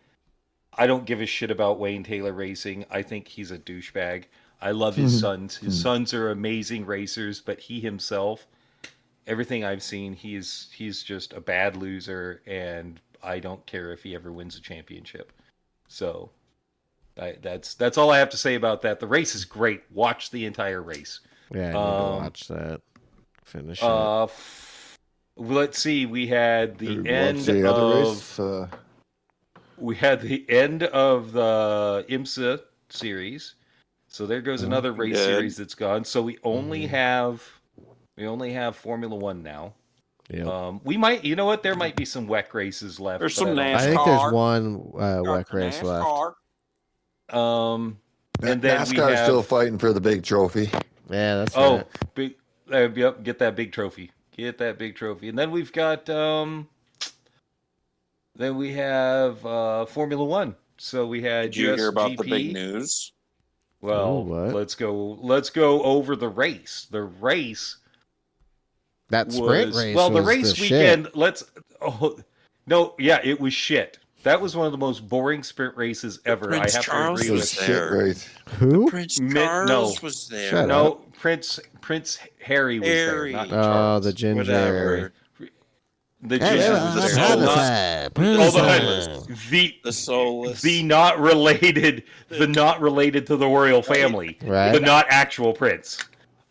I don't give a shit about Wayne Taylor racing. I think he's a douchebag. I love his sons. His sons are amazing racers, but he himself, everything I've seen, he's just a bad loser, and I don't care if he ever wins a championship. So that's all I have to say about that. The race is great. Watch the entire race. Yeah, I need to watch that. Finish it. Let's see. We had the Watch end the other of race. we had the end of the IMSA series. So there goes another race Good. series that's gone. So we only have Formula One now. Yep. We might, you know what? There might be some WEC races left. There's but some I I don't think NASCAR. there's one WEC Got race left. NASCAR. know. And then we NASCAR's have still fighting for the big trophy. Yeah, that's oh, right. big, yep, get that big trophy. Get that big trophy. And then we've got then we have Formula One. So we had Did you hear about the USGP. big news? Well, Ooh, what? let's go over the race. The race That sprint was race. well, the was race the weekend. Shit. No, yeah, it was shit. That was one of the most boring sprint races ever. Prince I have Charles to agree was with there. Shit race. Who? Prince No. Charles was there. Shut no Prince Harry was Harry. there, not Oh, Charles. the ginger. Whatever. The Hey, ginger well, was the there. soulless. Hold on. soulless. The soulless. The not related to the royal family, Right. the not actual prince.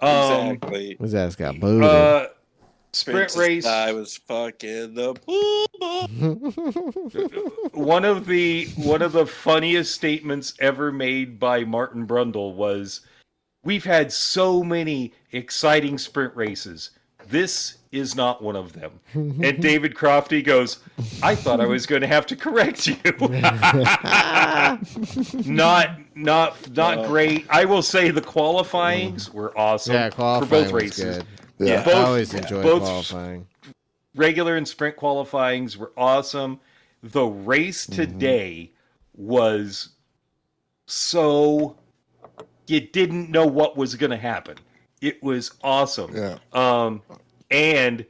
Exactly. His ass got booted. Sprint Princess race. Di was fucking the pool. One of the funniest statements ever made by Martin Brundle was, "We've had so many exciting sprint races. This is not one of them." And David Crofty goes, "I thought I was going to have to correct you." Not great. I will say the qualifyings were awesome Yeah, for qualifying both was races. good. Yeah. Both- I always enjoy both- qualifying. Regular and sprint qualifyings were awesome. The race today was so you didn't know what was going to happen. It was awesome. Yeah. And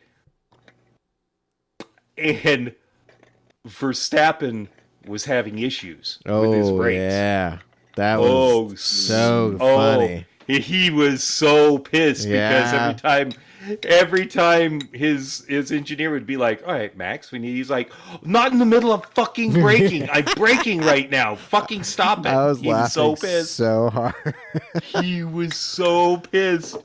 Verstappen was having issues with his Oh, brakes. yeah. That was so funny. He was so pissed because Yeah. every time his engineer would be like, "All right, Max, he's like, "Not in the middle of fucking braking. I'm braking right now. Fucking stop it." I was He was laughing so pissed. so hard. He was so pissed.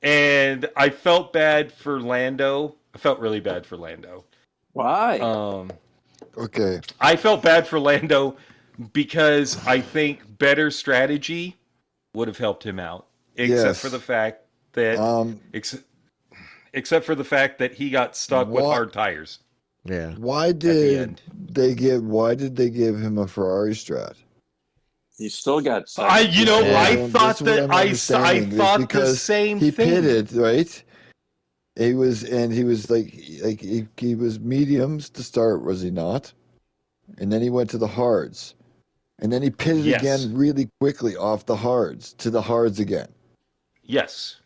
And I felt bad for Lando. I felt really bad for Lando. Why? Okay. I felt bad for Lando because I think better strategy would have helped him out. Except Yes. for the fact that except for the fact that he got stuck with What? hard tires. Yeah. Why the did end. they give him a Ferrari Strat? He still got. I I thought That's what I'm I understanding, is thought the because same he thing. pitted, right? He was like he was mediums to start, was he not? And then he went to the hards. And then he pitted Yes. again really quickly off the hards to the hards again. Yes.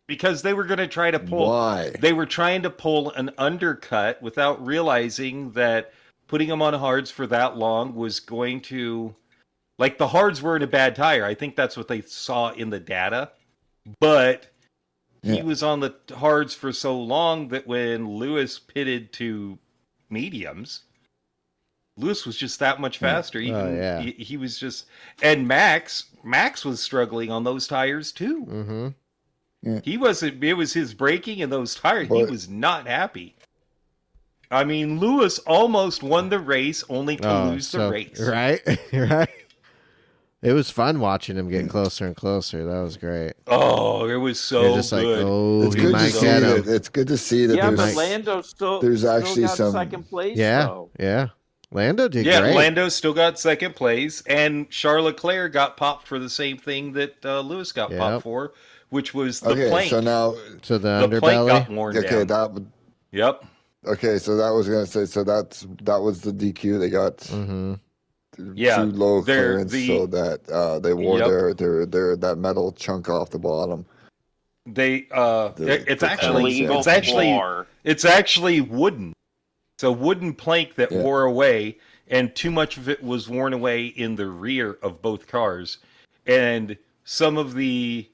Because they were going to try to pull. Why? They were trying to pull an undercut without realizing that putting them on hards for that long was going to, like, the hards were in a bad tire. I think that's what they saw in the data. But he Yeah. was on the hards for so long that when Lewis pitted to mediums, Lewis was just that much faster. Even yeah. he was just, and Max was struggling on those tires too. Mm-hmm. Yeah. He wasn't. It was his braking and those tires. He But- was not happy. I mean, Lewis almost won the race, only to lose the race. Right, right. It was fun watching him get closer and closer. That was great. Oh, it was so You're just good. like, oh, It's he good to might see get that. him. It's good to see that. Yeah, there's, but Lando still there's actually got some second place. Yeah, though. yeah. Lando did Yeah, great. Lando still got second place, and Charles Leclerc got popped for the same thing that Lewis got popped for, which was the plank. So now, So the the plank underbelly. got worn okay, down. Yep. Okay, so that was gonna say. So that was the DQ. They got Mm-hmm. Yeah, too low they're clearance, the- so that they wore their that metal chunk off the bottom. They it's the actually Illegal floor. it's actually wooden. It's a wooden plank that wore away, and too much of it was worn away in the rear of both cars. And some of the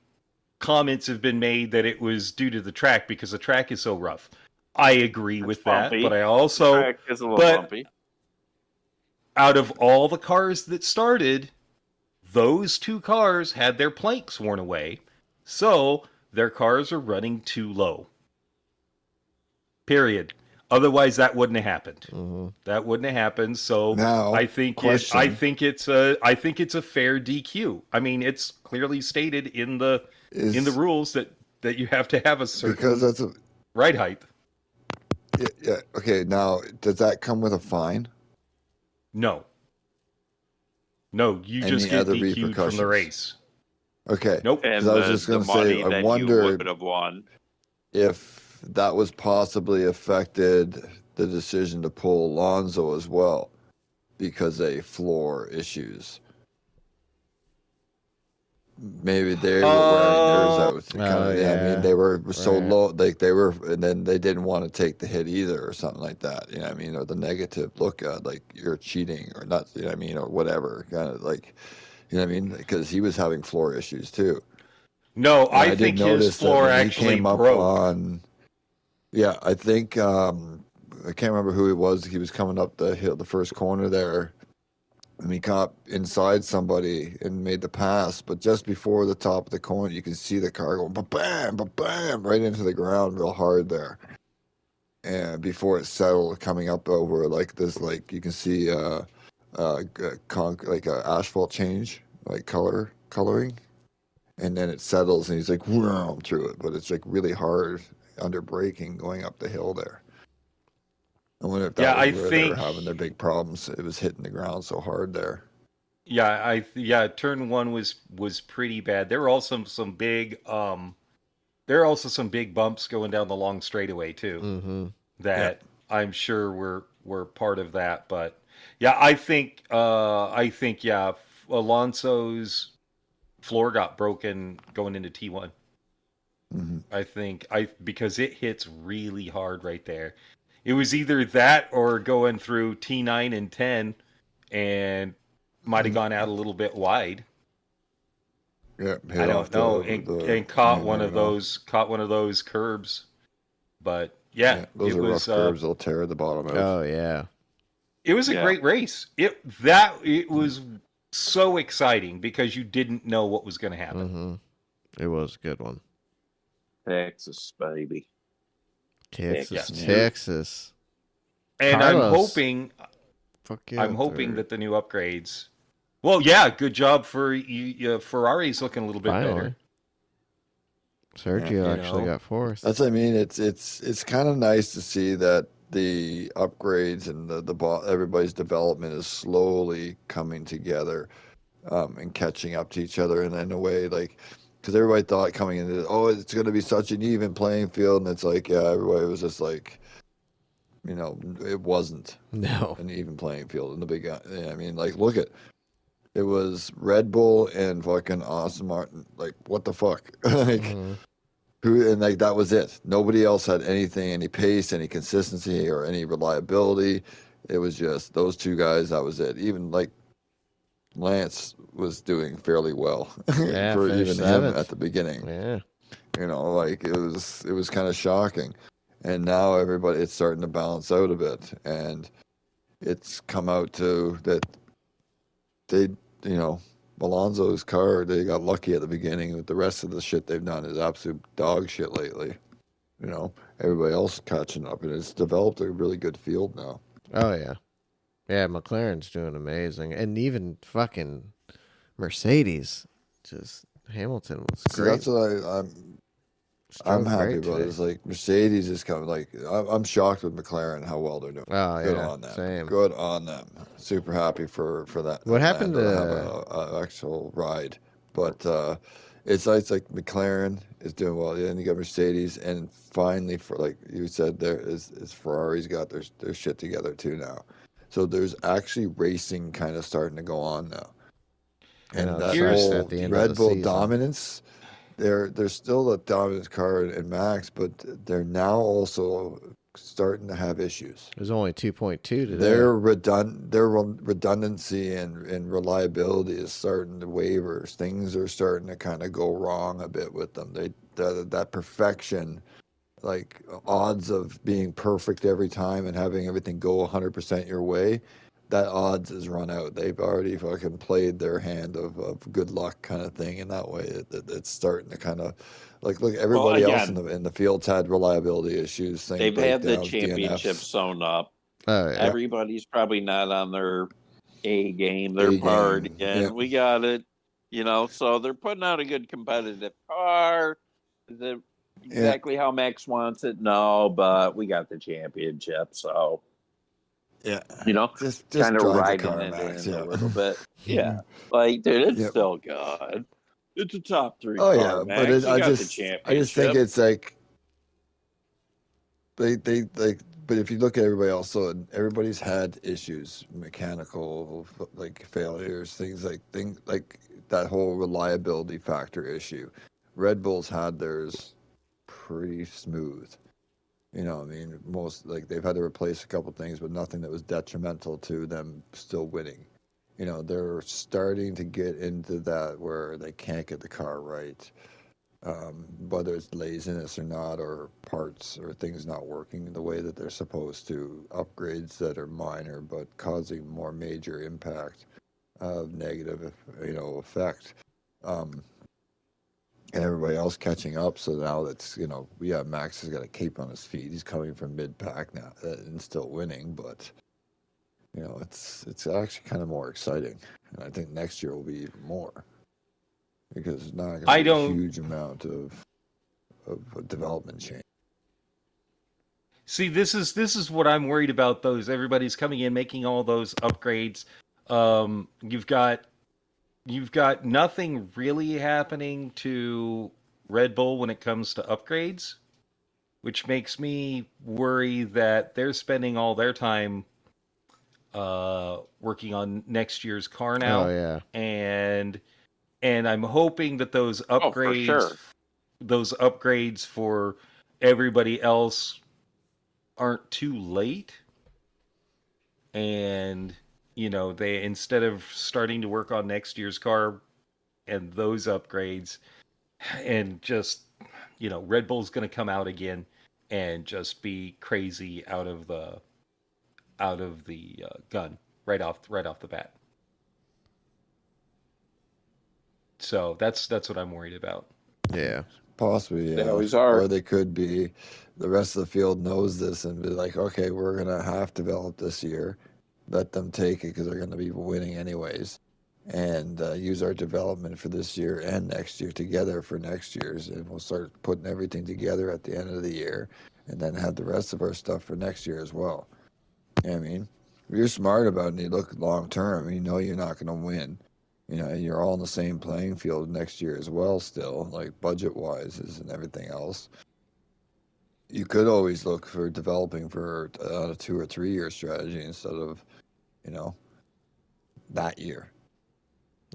comments have been made that it was due to the track because the track is so rough. I agree with bumpy. that, but I also Track is a little but- bumpy. out of all the cars that started, those two cars had their planks worn away, so their cars are running too low. Period. Otherwise, that wouldn't have happened. Mm-hmm. That wouldn't have happened. So Now, I think question. I think it's a fair DQ. I mean, it's clearly stated in the rules that you have to have a certain Because that's a ride height. yeah. Okay, now does that come with a fine? No, you Any just get other DQ'd from repercussions? the race. Okay. Nope. And 'Cause I was the, just the gonna money say, I that wonder- you would have won. If that was possibly affected the decision to pull Alonso as well because of floor issues. Maybe they were wearing theirs out. I mean, they were so low, like they were, and then they didn't want to take the hit either, or something like that. You know what I mean? Or the negative look at, like you're cheating, or not. You know what I mean? Or whatever, kind of like, you know what I mean? Because he was having floor issues too. No, And I did think his notice that floor when he actually came up broke. on. Yeah, I think I can't remember who it was. He was coming up the hill, the first corner there, and he caught inside somebody and made the pass. But just before the top of the corner, you can see the car going ba-bam, ba-bam, right into the ground real hard there. And before it settled, coming up over like this, like you can see like a asphalt change, like coloring. And then it settles, and he's like whoom through it, but it's like really hard under braking going up the hill there. I wonder if that was where they were having their big problems. It was hitting the ground so hard there. Yeah, turn one was pretty bad. There were also some big bumps going down the long straightaway too. Mm-hmm. That I'm sure were part of that. But yeah, I think Alonso's floor got broken going into T1. Mm-hmm. Because it hits really hard right there. It was either that or going through T9 and 10 and might have gone out a little bit wide. Yeah, I don't know, and caught one of those curbs. But yeah, those it are was rough curves. They'll tear the bottom out. Oh yeah. It was a great race. It was so exciting because you didn't know what was going to happen. Mm-hmm. It was a good one. Texas, baby. Texas. And Carlos. I'm hoping that the new upgrades. Well, yeah, good job for you. Ferrari's looking a little bit better. Sergio actually got fourth. That's what I mean. It's kind of nice to see that the upgrades and everybody's development is slowly coming together and catching up to each other. And in a way, like, because everybody thought coming into it's going to be such an even playing field, and it's like, everybody was just like, it wasn't an even playing field in the big. I mean, like, look at. It was Red Bull and fucking Aston Martin. Like, what the fuck? Like, who? And like that was it. Nobody else had anything, any pace, any consistency, or any reliability. It was just those two guys. That was it. Even like Lance was doing fairly well for even him at the beginning. Yeah, like it was kind of shocking. And now it's starting to balance out a bit, and it's come out to that they, Alonso's car, they got lucky at the beginning. With the rest of the shit they've done is absolute dog shit lately. Everybody else is catching up, and it's developed a really good field now. Oh yeah, yeah. McLaren's doing amazing, and even fucking Mercedes, just Hamilton was See, great. that's what I'm happy about. It's like Mercedes is coming. Like I'm shocked with McLaren how well they're doing. Oh Good yeah, on them. same. Good on them. Super happy for that. What happened to to have a actual ride? But it's like McLaren is doing well. Then you got Mercedes, and finally, for like you said, there is Ferrari's got their shit together too now. So there's actually racing kind of starting to go on now, and that whole at the end Red of the Bull season. dominance. They're still a dominant car in Max, but they're now also starting to have issues. It was only 2.2 today. Their redundancy and reliability is starting to waver. Things are starting to kind of go wrong a bit with them. That perfection, like odds of being perfect every time and having everything go 100% your way, that odds has run out. They've already fucking played their hand of good luck kind of thing in that way. It's starting to kind of like look. Everybody else in the field's had reliability issues. They've had the championship DNFs. sewn up. Oh yeah. Everybody's probably not on their A game, their party, and we got it. So they're putting out a good competitive car. Is it exactly how Max wants it? No, but we got the championship, so. Yeah, just kind of drive the riding car, it Max. in a little bit. Yeah, like dude, it's still good. It's a top 3 car, but Max. I got the just championship. think it's like they like. But if you look at everybody else, so everybody's had issues, mechanical like failures, things like that whole reliability factor issue. Red Bull's had theirs pretty smooth. Most like they've had to replace a couple things, but nothing that was detrimental to them still winning. They're starting to get into that where they can't get the car right, whether it's laziness or not, or parts or things not working the way that they're supposed to, upgrades that are minor but causing more major impact of negative, effect. And everybody else catching up. So now that's, Max has got a cape on his feet. He's coming from mid-pack now and still winning, but, it's actually kind of more exciting. And I think next year will be even more because it's not going to be a huge amount of development change. See, this is what I'm worried about. Everybody's coming in, making all those upgrades. You've got nothing really happening to Red Bull when it comes to upgrades, which makes me worry that they're spending all their time working on next year's car now. Oh yeah. And I'm hoping that those upgrades for everybody else aren't too late. And they, instead of starting to work on next year's car and those upgrades, and just, Red Bull's going to come out again and just be crazy out of the gun right off the bat. So that's what I'm worried about. Yeah, possibly. Yeah, they always are. Or they could be. The rest of the field knows this and be like, okay, we're gonna have to develop this year. Let them take it because they're gonna be winning anyways, and use our development for this year and next year together for next year's, and we'll start putting everything together at the end of the year, and then have the rest of our stuff for next year as well. I mean, if you're smart about it and you look long term, you're not going to win. You're all in the same playing field next year as well still, like budget-wise and everything else. You could always look for developing for a 2 or 3 year strategy instead of, that year.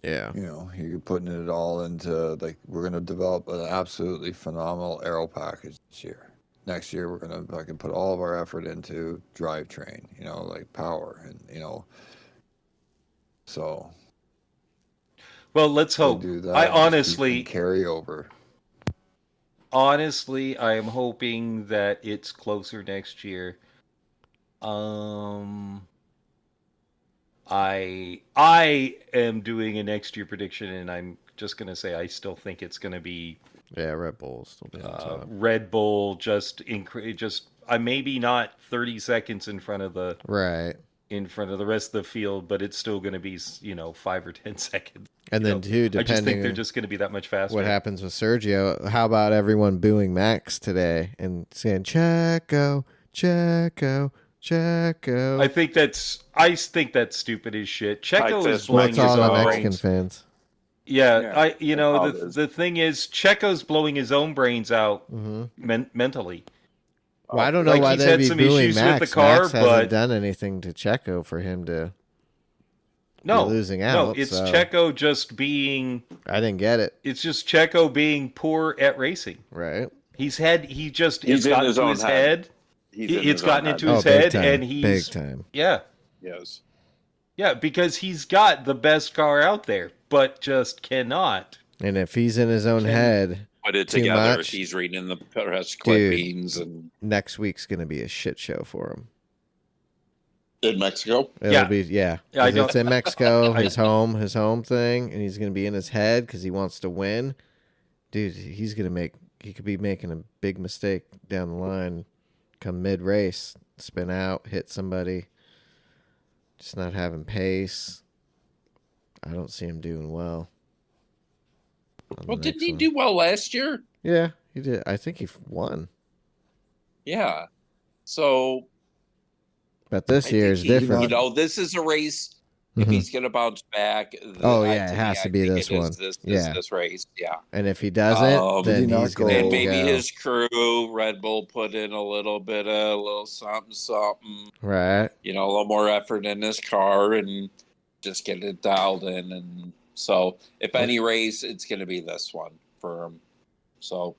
Yeah. You're putting it all into, like, we're going to develop an absolutely phenomenal aero package this year. Next year, we're going to fucking put all of our effort into drivetrain, like power and, so. Well, let's hope. Do that, I honestly carry over. Honestly, I am hoping that it's closer next year. I am doing a next year prediction, and I'm just going to say I still think it's going to be Yeah, Red Bull will still be on top. Red Bull. Just maybe not 30 seconds in front of the Right. rest of the field, but it's still going to be 5 or 10 seconds. And then too, I just think depending they're just going to be that much faster. what happens with Sergio, how about everyone booing Max today and saying Checo, Checo, Checo? I think that's stupid as shit. Checo is Well, blowing it's his all the own Mexican brains. fans. Yeah, Yeah, the thing is, Checo's blowing his own brains out mentally. Well, I don't know Like, why he's they'd had be some booing issues with Max. the car, Max but hasn't done anything to Checo for him to be losing out. No, it's so Checo just being. I didn't get it. It's just Checo being poor at racing. Right. It's He's in gotten his into own his head. head. It's gotten into Oh, his big head, time. and he's Big time. Yeah, Yes. yeah, because he's got the best car out there, but just cannot. And if he's in his own head, Put it too together. much, He's reading the press Dude. clippings and next week's going to be a shit show for him. In Mexico? It'll be, yeah. Yeah, I 'Cause it's don't- in Mexico, his home thing, and he's going to be in his head because he wants to win. Dude, he could be making a big mistake down the line, come mid-race, spin out, hit somebody, just not having pace. I don't see him doing well. well, didn't he do well last year? Yeah, he did. I think he won. Yeah. So But this I year think is he- different. You know, this is a race. If Mhm. he's going to bounce back, Oh, then yeah, it me, has to I be think this it is one. This race, yeah. And if he doesn't, Did he then not he's going to go- And maybe go. his crew, Red Bull, put in a little something. Right. You know, a little more effort in his car and just get it dialed in. And so, if any race, it's going to be this one for him. So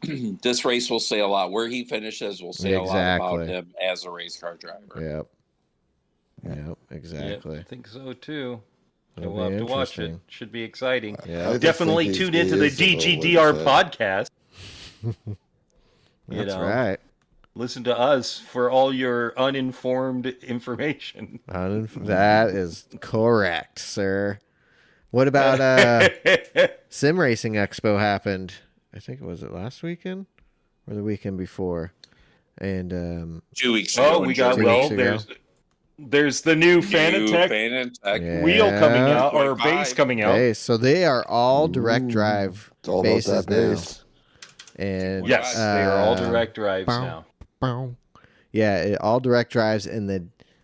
this race will say a lot. Where he finishes will say a lot about Exactly. him as a race car driver. Yep. Yep, exactly. Yeah, I think so too. It'll We'll be have to watch it. interesting. Should be exciting. Yeah. I just Definitely think tune he into the is a little DGDR bit podcast. That's know. right. Listen to us for all your uninformed information. That is correct, sir. What about Sim Racing Expo happened? I think it was last weekend or the weekend before. And 2 weeks ago. Oh, in we got Germany. weeks ago. there's the new Fanatec Fanatec Yeah. wheel coming out or 2.5. base coming out. base. So they are all direct drive It's all about bases that now. base. And Yes, they are all uh, direct drives bow. now. bow. Yeah, all direct drives, and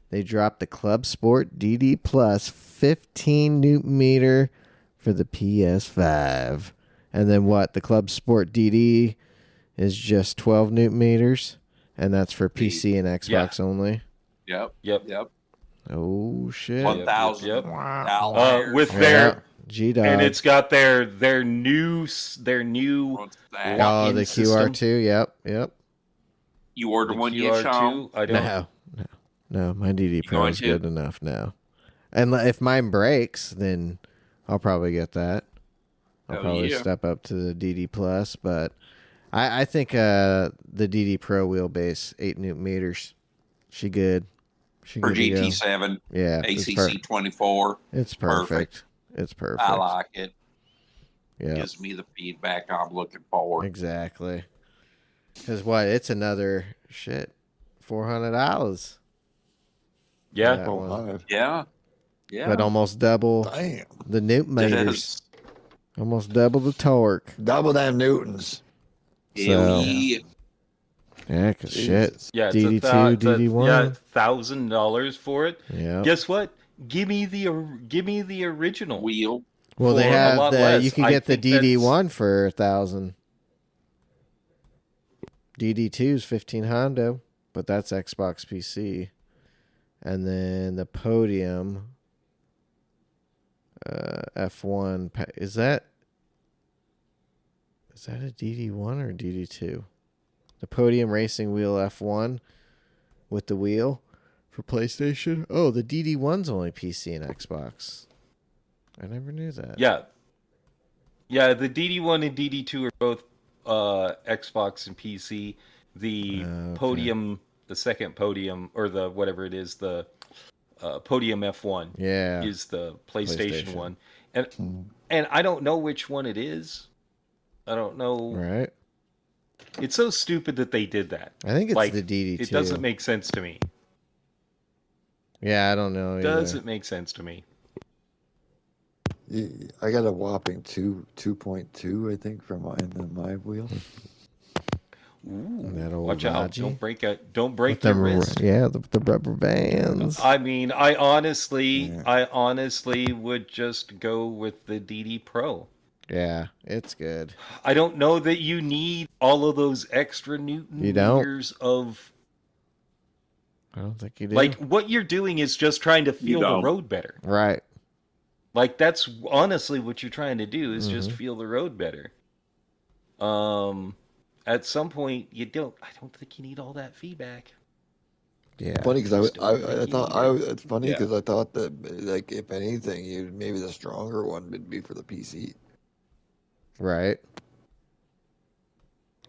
they dropped the Club Sport DD Plus 15 Newton meter for the PS5, and then what? The Club Sport DD is just 12 Newton meters, and that's for PC and Xbox only. Yep. Oh shit! $1,000. Yep. With Yeah. their G-Dog. and it's got their new What's that? oh, the lock-in system. QR2. Yep. You order the one yet, Sean? QR2. I don't. No, my DD Pro going is to? good enough now. And if mine breaks, then I'll probably get that. I'll Hell probably yeah. step up to the DD Plus, but I think the DD Pro wheelbase 8 Newton meters. She good. She For good to go. GT7, Yeah, it's, ACC 24. it's perfect. It's perfect. I like it. Yeah, Gives me the feedback I'm looking for. exactly. Because what? It's another $400. Yeah. That one. Yeah. But almost double Damn. the Newton It meters. is. Almost double the torque. Double them Newtons. Hell So- yeah. Yeah, cause shit. Jesus. Yeah, it's DD2, DD1. Yeah, $1,000 for it. Yeah. Guess what? Give me the original. Wheel. Well, they for a have lot the. less. You can I get the think DD1 for 1,000. DD2 is 15 Hondo, but that's Xbox PC. And then the Podium F1 is that a DD1 or DD2? The Podium Racing Wheel F1 with the wheel for PlayStation. Oh, the DD1's only PC and Xbox. I never knew that. Yeah. Yeah, the DD1 and DD2 are both Xbox and PC. The Okay. Podium, the second Podium, or the whatever it is, the Podium F1. Yeah. Is the PlayStation one, Hmm. and I don't know which one it is. I don't know. Right. It's so stupid that they did that. I think it's Like, the DD2. it doesn't make sense to me. Yeah, I don't know either. Doesn't make sense to me. I got a whopping 2.2, I think, for my wheel. Ooh, That old watch out! Raji. Don't break With your the, wrist. Yeah, the rubber bands. I mean, I honestly would just go with the DD Pro. Yeah, it's good. I don't know that you need all of those extra Newton You don't? meters of. I don't think you do. Like, what you're doing is just trying to feel the don't. road better. Right. Like, that's honestly what you're trying to do is just Mhm. feel the road better. At some point, I don't think you need all that feedback. Yeah. Funny because Just don't think you need it's funny Yeah. because I thought that, like, if anything, maybe the stronger one would be for the PC, Right.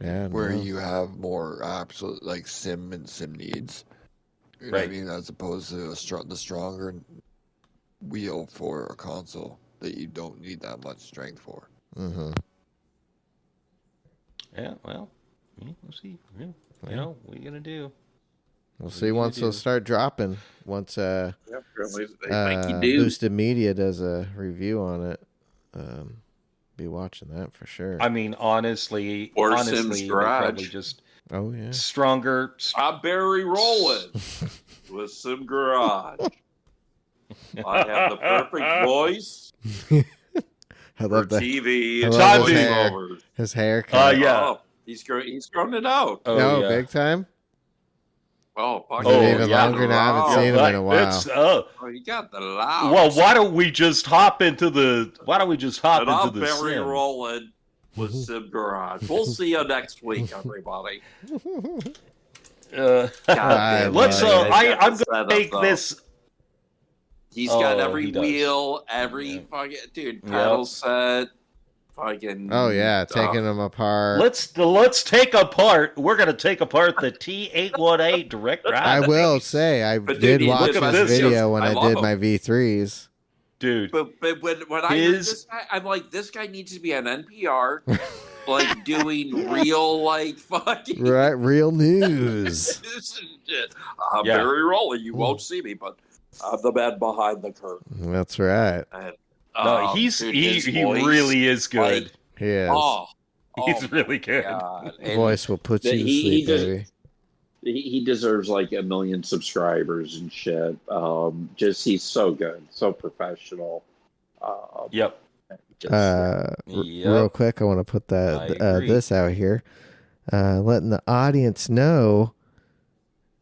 Yeah. where no. you have more absolute like sim needs. You know what I Right. mean, as opposed to the stronger wheel for a console that you don't need that much strength for. Mhm. Yeah, well, we'll see. Yeah, you know, what are you going to do? We'll What are see you gonna once those do? start dropping. Once Yeah, apparently they make you do. Boosted Media does a review on it. Be watching that for sure. I mean, honestly, Or honestly, Sims they Garage. probably just Oh yeah. stronger. I'm Barry Rowland with Sim Garage. I have the perfect voice I for love that. TV I and love his hair. voiceovers. His haircut. Yeah. Oh, he's grown it out. Oh, no, yeah. big time. Oh, Is fucking it even yeah. longer now? I haven't wow. seen him in a while. It's, Oh, you got the loud. well, why don't we just hop into the And I'm the Barry sim? Rowland with Sim Garage. We'll see you next week, everybody. Uh, I let's. love it. I'm gonna take this. He's got Oh, every he does. wheel, every Yeah. fucking dude pedal set. Fucking. Oh yeah, taking them apart. Let's take apart. We're gonna take apart the T818 direct drive. I will say I But did dude, watch look at this this. video when I I love did him. my V3s. Dude. But when I heard this guy, I'm like, this guy needs to be on NPR, like doing real like fucking Right, real news. this and shit. I'm Yeah. Barry Rowland. You won't see me, but I'm the man behind the curtain. That's right. And, No, dude, his he voice, really is good. like, He is. He's really good. God. The And voice will put you to he sleep, does- baby. he deserves like 1 million subscribers and shit. Just he's so good, so professional. Yep. Just, Real quick, I want to put I that agree. this out here, letting the audience know.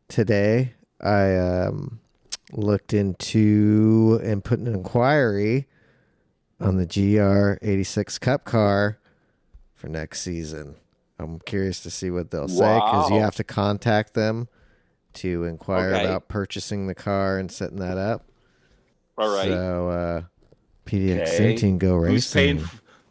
Today, I looked into and put an inquiry on the GR86 Cup car for next season. I'm curious to see what they'll say because you Wow. have to contact them to inquire Okay. about purchasing the car and setting that up. all right. So, PDX Okay. Sim Team Go Who's paying?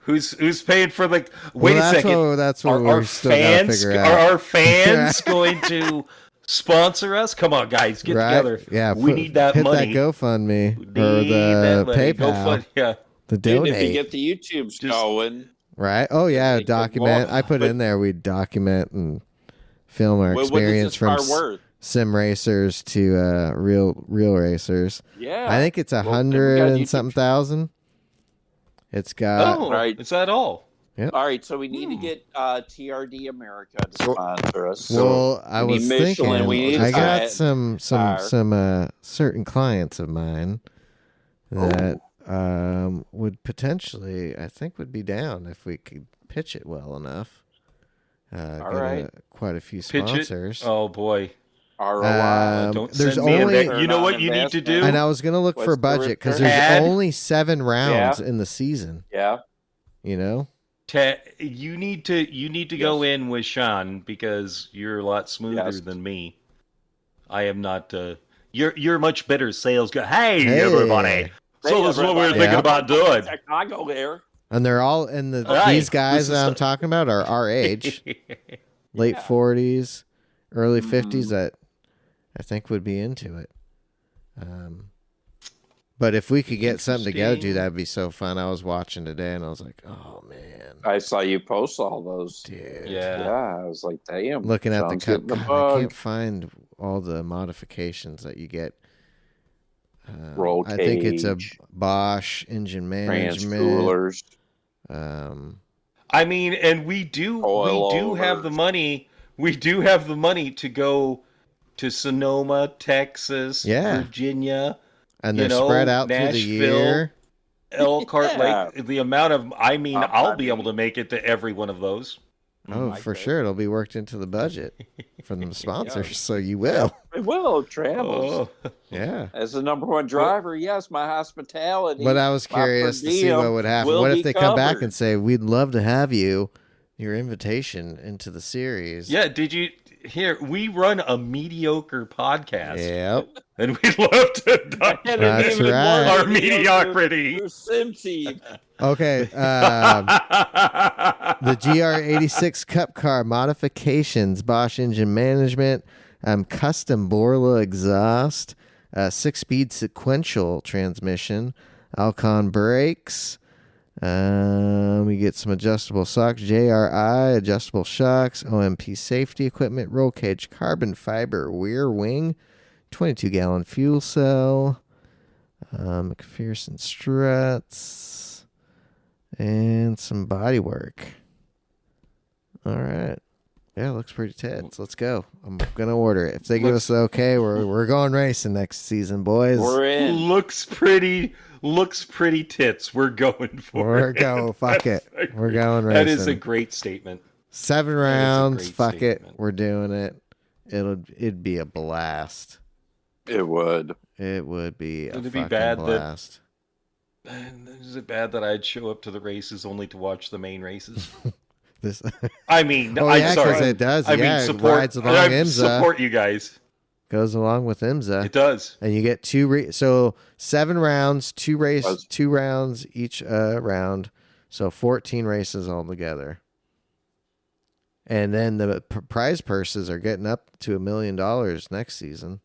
Racing. Who's paying for the? Wait a second. That's what Are we're still got to figure out. Are our fans going to sponsor us? Come on, guys, get Right? together. Yeah, we need that hit money. that GoFundMe We or need the that money. Go PayPal, fund- yeah. the Dude, if you donate. get the YouTubes Just- going, Right? Oh yeah, Make it document. more- I put but- in there. We document and film our what is experience this from car worth? sim racers to real racers. Yeah, I think it's Well, we got 100 and YouTube something thousand. It's got Oh, right. is that all? All right, so we need to get TRD America to So- sponsor us. well. I we was need Michelin, thinking. we need I got a some certain clients of mine that would potentially, I think, would be down if we could pitch it well enough. Get right. quite a few Pitch sponsors. it. Oh boy. ROI. Don't there's send me only- a You know what you need to do? And I was gonna look What's for the budget because return? there's Ad? only 7 rounds Yeah. in the season. Yeah. You know, You need to go in with Sean because you're a lot smoother Yes. than me. I am not. You're a much better sales guy. Hey, Hey. everybody! So Hey, this is what we were everybody. thinking Yeah. about doing. Chicago there. and they're all and Right. these guys This is that I'm a- talking about are our age, late Yeah. 40s, early Mhm. 50s that I think would be into it. But if we could get something together, Interesting. dude, that'd be so fun. I was watching today, and I was like, oh, man. I saw you post all those. Dude. Yeah, I was like, damn. Looking at the Sean's cup, getting the God, I bug. can't find all the modifications that you get. Roll I think it's a cage, Bosch engine management. coolers. I mean, and we do have the money. We do have the money to go to Sonoma, Texas, Yeah. Virginia, And they're spread out through the Nashville, year. Elkhart Yeah. Lake. The amount of, I'll be able mean- to make it to every one of those. Oh, I for could. sure. It'll be worked into the budget from the sponsors, so you will. It will, travels. Oh. Yeah. As the number one driver, yes, my hospitality. But I was my per curious to see diem what would happen. will What be if they come back covered. and say, we'd love to have you, your invitation into the series? Yeah, did you hear? We run a mediocre podcast. Yep. And we'd love to And That's even more right. our mediocre mediocrity. through Sim Team. Okay. The GR86 Cup Car modifications, Bosch engine management, custom Borla exhaust, 6-speed sequential transmission, Alcon brakes. We get some adjustable shocks, JRI, adjustable shocks, OMP safety equipment, roll cage, carbon fiber rear wing, 22-gallon fuel cell, McPherson struts, and some body work. All right. Yeah, looks pretty tits. Let's go. I'm gonna order it. If they give us the okay, we're going racing next season, boys. We're in. looks pretty tits. We're going for We're it. go. Fuck it. We're going racing. That is a great statement. 7 rounds. great Fuck it. statement. We're doing it. It'd be a blast. It would. It would be a Would it fucking be bad that- blast. And is it bad that I'd show up to the races only to watch the main races? This. I mean, Oh I'm yeah, sorry. because it does. I Yeah, mean, it support. rides along I IMSA. support you guys. Goes along with IMSA. It does. And you get so 7 rounds, 2 rounds each round, so 14 races altogether. And then the prize purses are getting up to $1 million next season.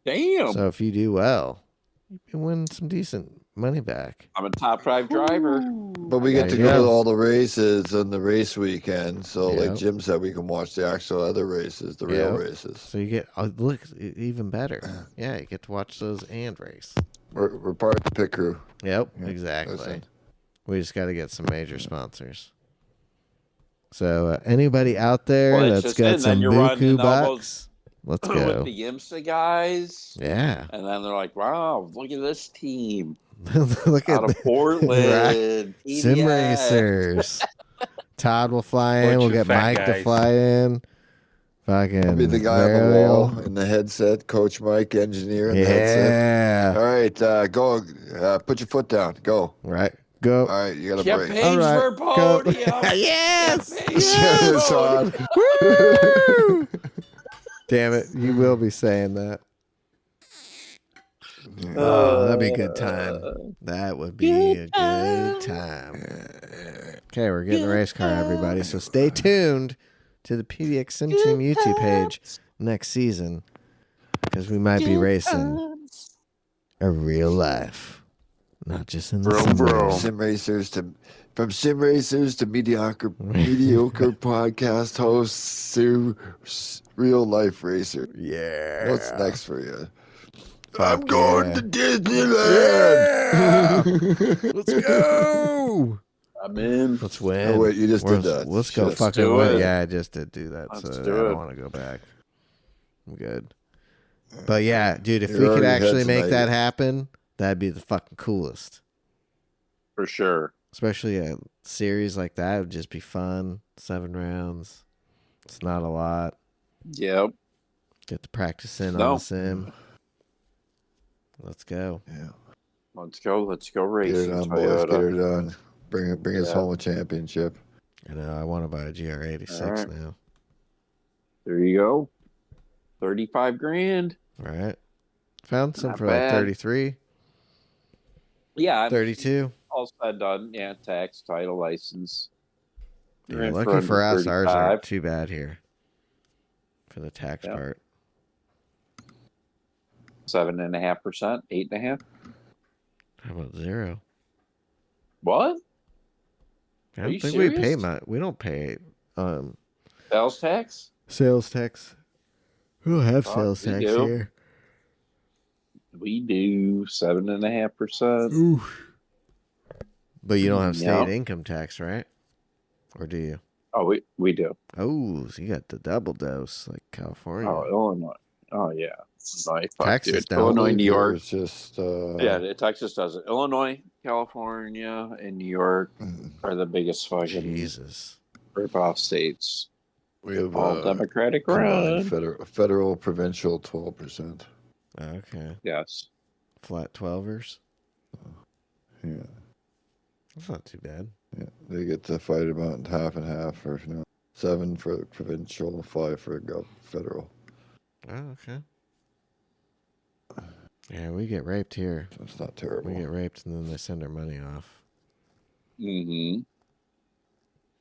Damn. So if you do well, you can win some decent money back. I'm a top 5 driver. But we get There to you go go. to all the races on the race weekend. So, Yep. like Jim said, we can watch the actual other races, the real Yep. races. So you get look even better. Yeah, you get to watch those and race. We're part of the pit crew. Yep, Yeah, exactly. listen. We just got to get some major sponsors. So anybody out there Well, it's that's just got in, then some you're running buku all bucks, let's With go. the IMSA guys. Yeah. And then they're like, wow, look at this team. Look at Out of the Portland. Right. Sim PDX. racers. Todd will fly in. Bunch We'll of get fat Mike to guys. fly in. Fucking I'll be the guy on the Mario. wall in the headset, Coach Mike, engineer in the headset. Yeah. All right, go. Put your foot down. Go. Right. Go. All right, you got to Get break. paid All right, for go. podium. Yes. Get paid Yes, for on. podium. Woo! Damn it. You will be saying that. Oh, that'd be a good time. That would be a good time. Okay, we're getting a race car, everybody. So stay tuned to the PDX Sim Team YouTube page next season because we might be racing a real life, not just in the Vroom, sim vroom. race. From sim racers to mediocre podcast hosts to real life racer. Yeah. What's next for you? Fuck I'm going yeah. to Disneyland. Let's go. I'm in. Let's win. Oh, wait, you just did that. Let's go Shit. fucking do win. it. Yeah, I just did do that. Let's so do I don't it. want to go back. I'm good. But yeah, dude, if You we could already had actually some make that ideas. happen, that'd be the fucking coolest. For sure. Especially a series like that would just be fun. 7 rounds. It's not a lot. Yep. Get to practice in on No. the sim. Let's go. Yeah. Let's go Get racing, it on, boys. Get Toyota. it on. Bring us Yeah. home a championship. I know. I want to buy a GR86 All right. now. There you go. 35 grand. All right. Found some Not for like bad. 33, Yeah, I'm 32. all said done. Yeah, tax, title, license. You're Yeah, in lucky for under us, ours 35. aren't too bad here for the tax Yeah. part. 7.5%, 8.5%. How about 0? What? I Are don't you think we pay serious? much. We don't pay Sales tax? sales tax. We don't have Fuck, sales we tax do. here. We do 7.5%. Oof. But you don't have state Yep. income tax, right? Or do you? Oh, we do. Oh, so you got the double dose like California. Oh, Illinois. Oh, yeah. Illinois. Fuck, Texas dude. down. Illinois, New York. It's just Texas does it. Illinois, California, and New York are the biggest fucking Jesus. rip-off states. we have All Democratic combined run. federal, provincial 12%. Okay. Yes. Flat 12ers. Yeah, That's not too bad. yeah. They get to fight about half and half, or 7 for provincial, 5 for federal. Oh, okay. Yeah, we get raped here. So it's not terrible. We get raped and then they send our money off. Mm-hmm.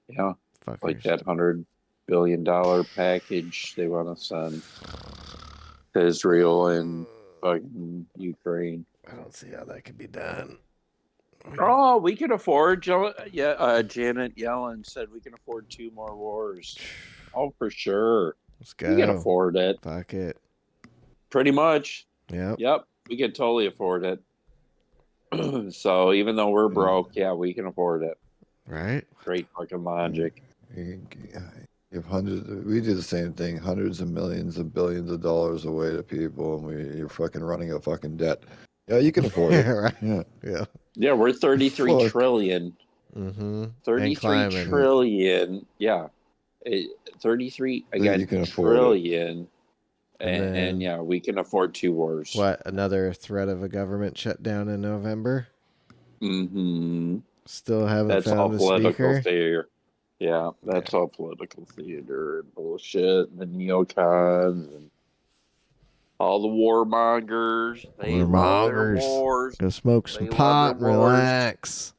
Yeah. Fuckers. Like that $100 billion package they want to send to Israel and fucking Ukraine. I don't see how that could be done. Oh, we can afford. Janet Yellen said we can afford 2 more wars. Oh, for sure. Let's go. We can afford it. Fuck it. Pretty much. Yep. Yep. We can totally afford it. So even though we're broke, yeah, we can afford it. Right? Great fucking logic. You have hundreds. We do the same thing. Hundreds of millions of billions of dollars away to people, and you're fucking running a fucking debt. Yeah, you can afford Yeah, it. right. Yeah. Yeah. Yeah, we're 33 Fuck. trillion. Mm-hmm. 33 trillion. Yeah. 33 again You can afford trillion. And then- And yeah, we can afford 2 wars. What? Another threat of a government shutdown in November? Mm-hmm. Still haven't That's all found the political speaker? theater. Yeah, that's all political theater and bullshit. And the neocons and all the warmongers. They love their Warmongers. wars. Go smoke some They love pot and their wars. relax.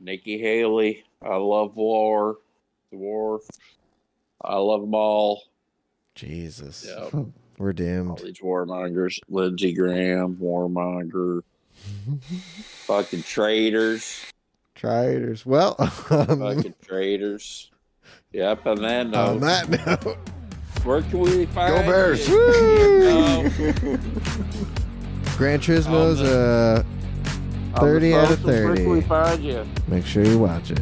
Nikki Haley. I love war. The war. I love them all. Jesus. Yeah. We're All doomed. these warmongers. Lindsey Graham, warmonger. Fucking traitors. Traitors. Well, Fucking traitors. Yep, on that note. on that note, Where can we find Go Bears! you? Gran Turismo's 30 out of Where can we 30. find you? Make sure you watch it.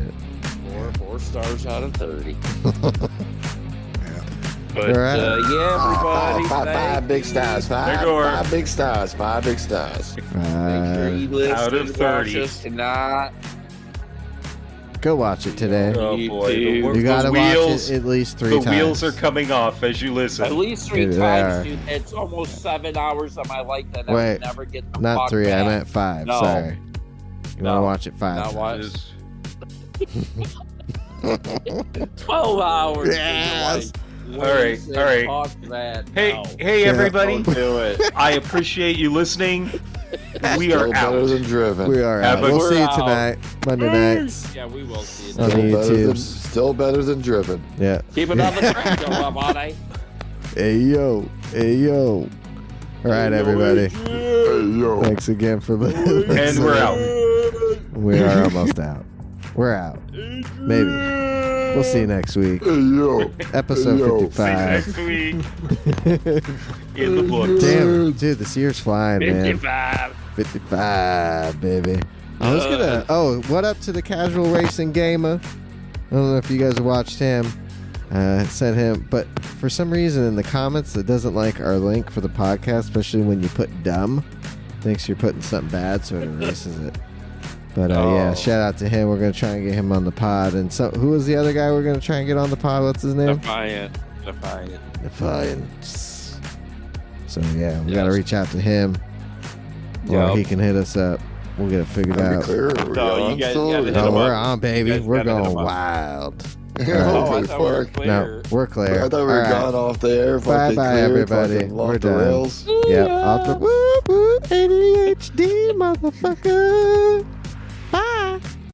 4 stars out of 30. But All right. yeah, everybody. Five big stars. Five big stars. 5 big stars. Make sure you listen Out of and 30. watch us and not. Go watch it today. Oh boy, You gotta the watch wheels, it at least 3 the times. wheels are coming off as you listen. At least 3 They times, are. dude. It's almost 7 hours of my life that I Wait, would never get the Not fuck 3, back. I meant 5. No. Sorry. You No. want to watch it 5 Not times. watch. Just- 12 hours. Yes. All right, all right. Fuck that. Hey, No. hey, everybody! Don't do it. I appreciate you listening. We Still are better out. than driven. We are Have out. a- We'll We're see you out. tonight, Monday nights. Yeah, we will see On it. the Better than, YouTubes. still better than driven. Yeah. Keep it on the track, though, buddy. Hey, yo. Hey, yo. All right, everybody. Hey, yo. Thanks again for listening. And we're out. We are almost out. We're out. Maybe. We'll see you next week. Hey, yo. Episode Yo. See you 55. next week in the books. Damn, dude, this year's flying, man. 55. 55, baby. I was gonna. Oh, what up to the casual racing gamer? I don't know if you guys watched him. Sent him, but for some reason in the comments it doesn't like our link for the podcast, especially when you put dumb. Thinks you're putting something bad, so it erases it. But yeah, shout out to him. We're gonna try and get him on the pod. And so, who was the other guy we're gonna try and get on the pod? What's his name? Defiant. Defiance. So yeah, we Yes. gotta reach out to him, or Yep. he can hit us up. We'll get it figured Are we out. clear? Are we No, you on guys still? gotta hit No, him we're up. on, baby. You guys We're gotta hit going him up. wild. Oh, I Holy thought we were fuck. clear. No, we're clear. I thought we were All right. gone off the air. Fucking Bye-bye, clear, everybody. fucking We're off the done. rails. Yep. Off the whoop, whoop, ADHD, motherfucker.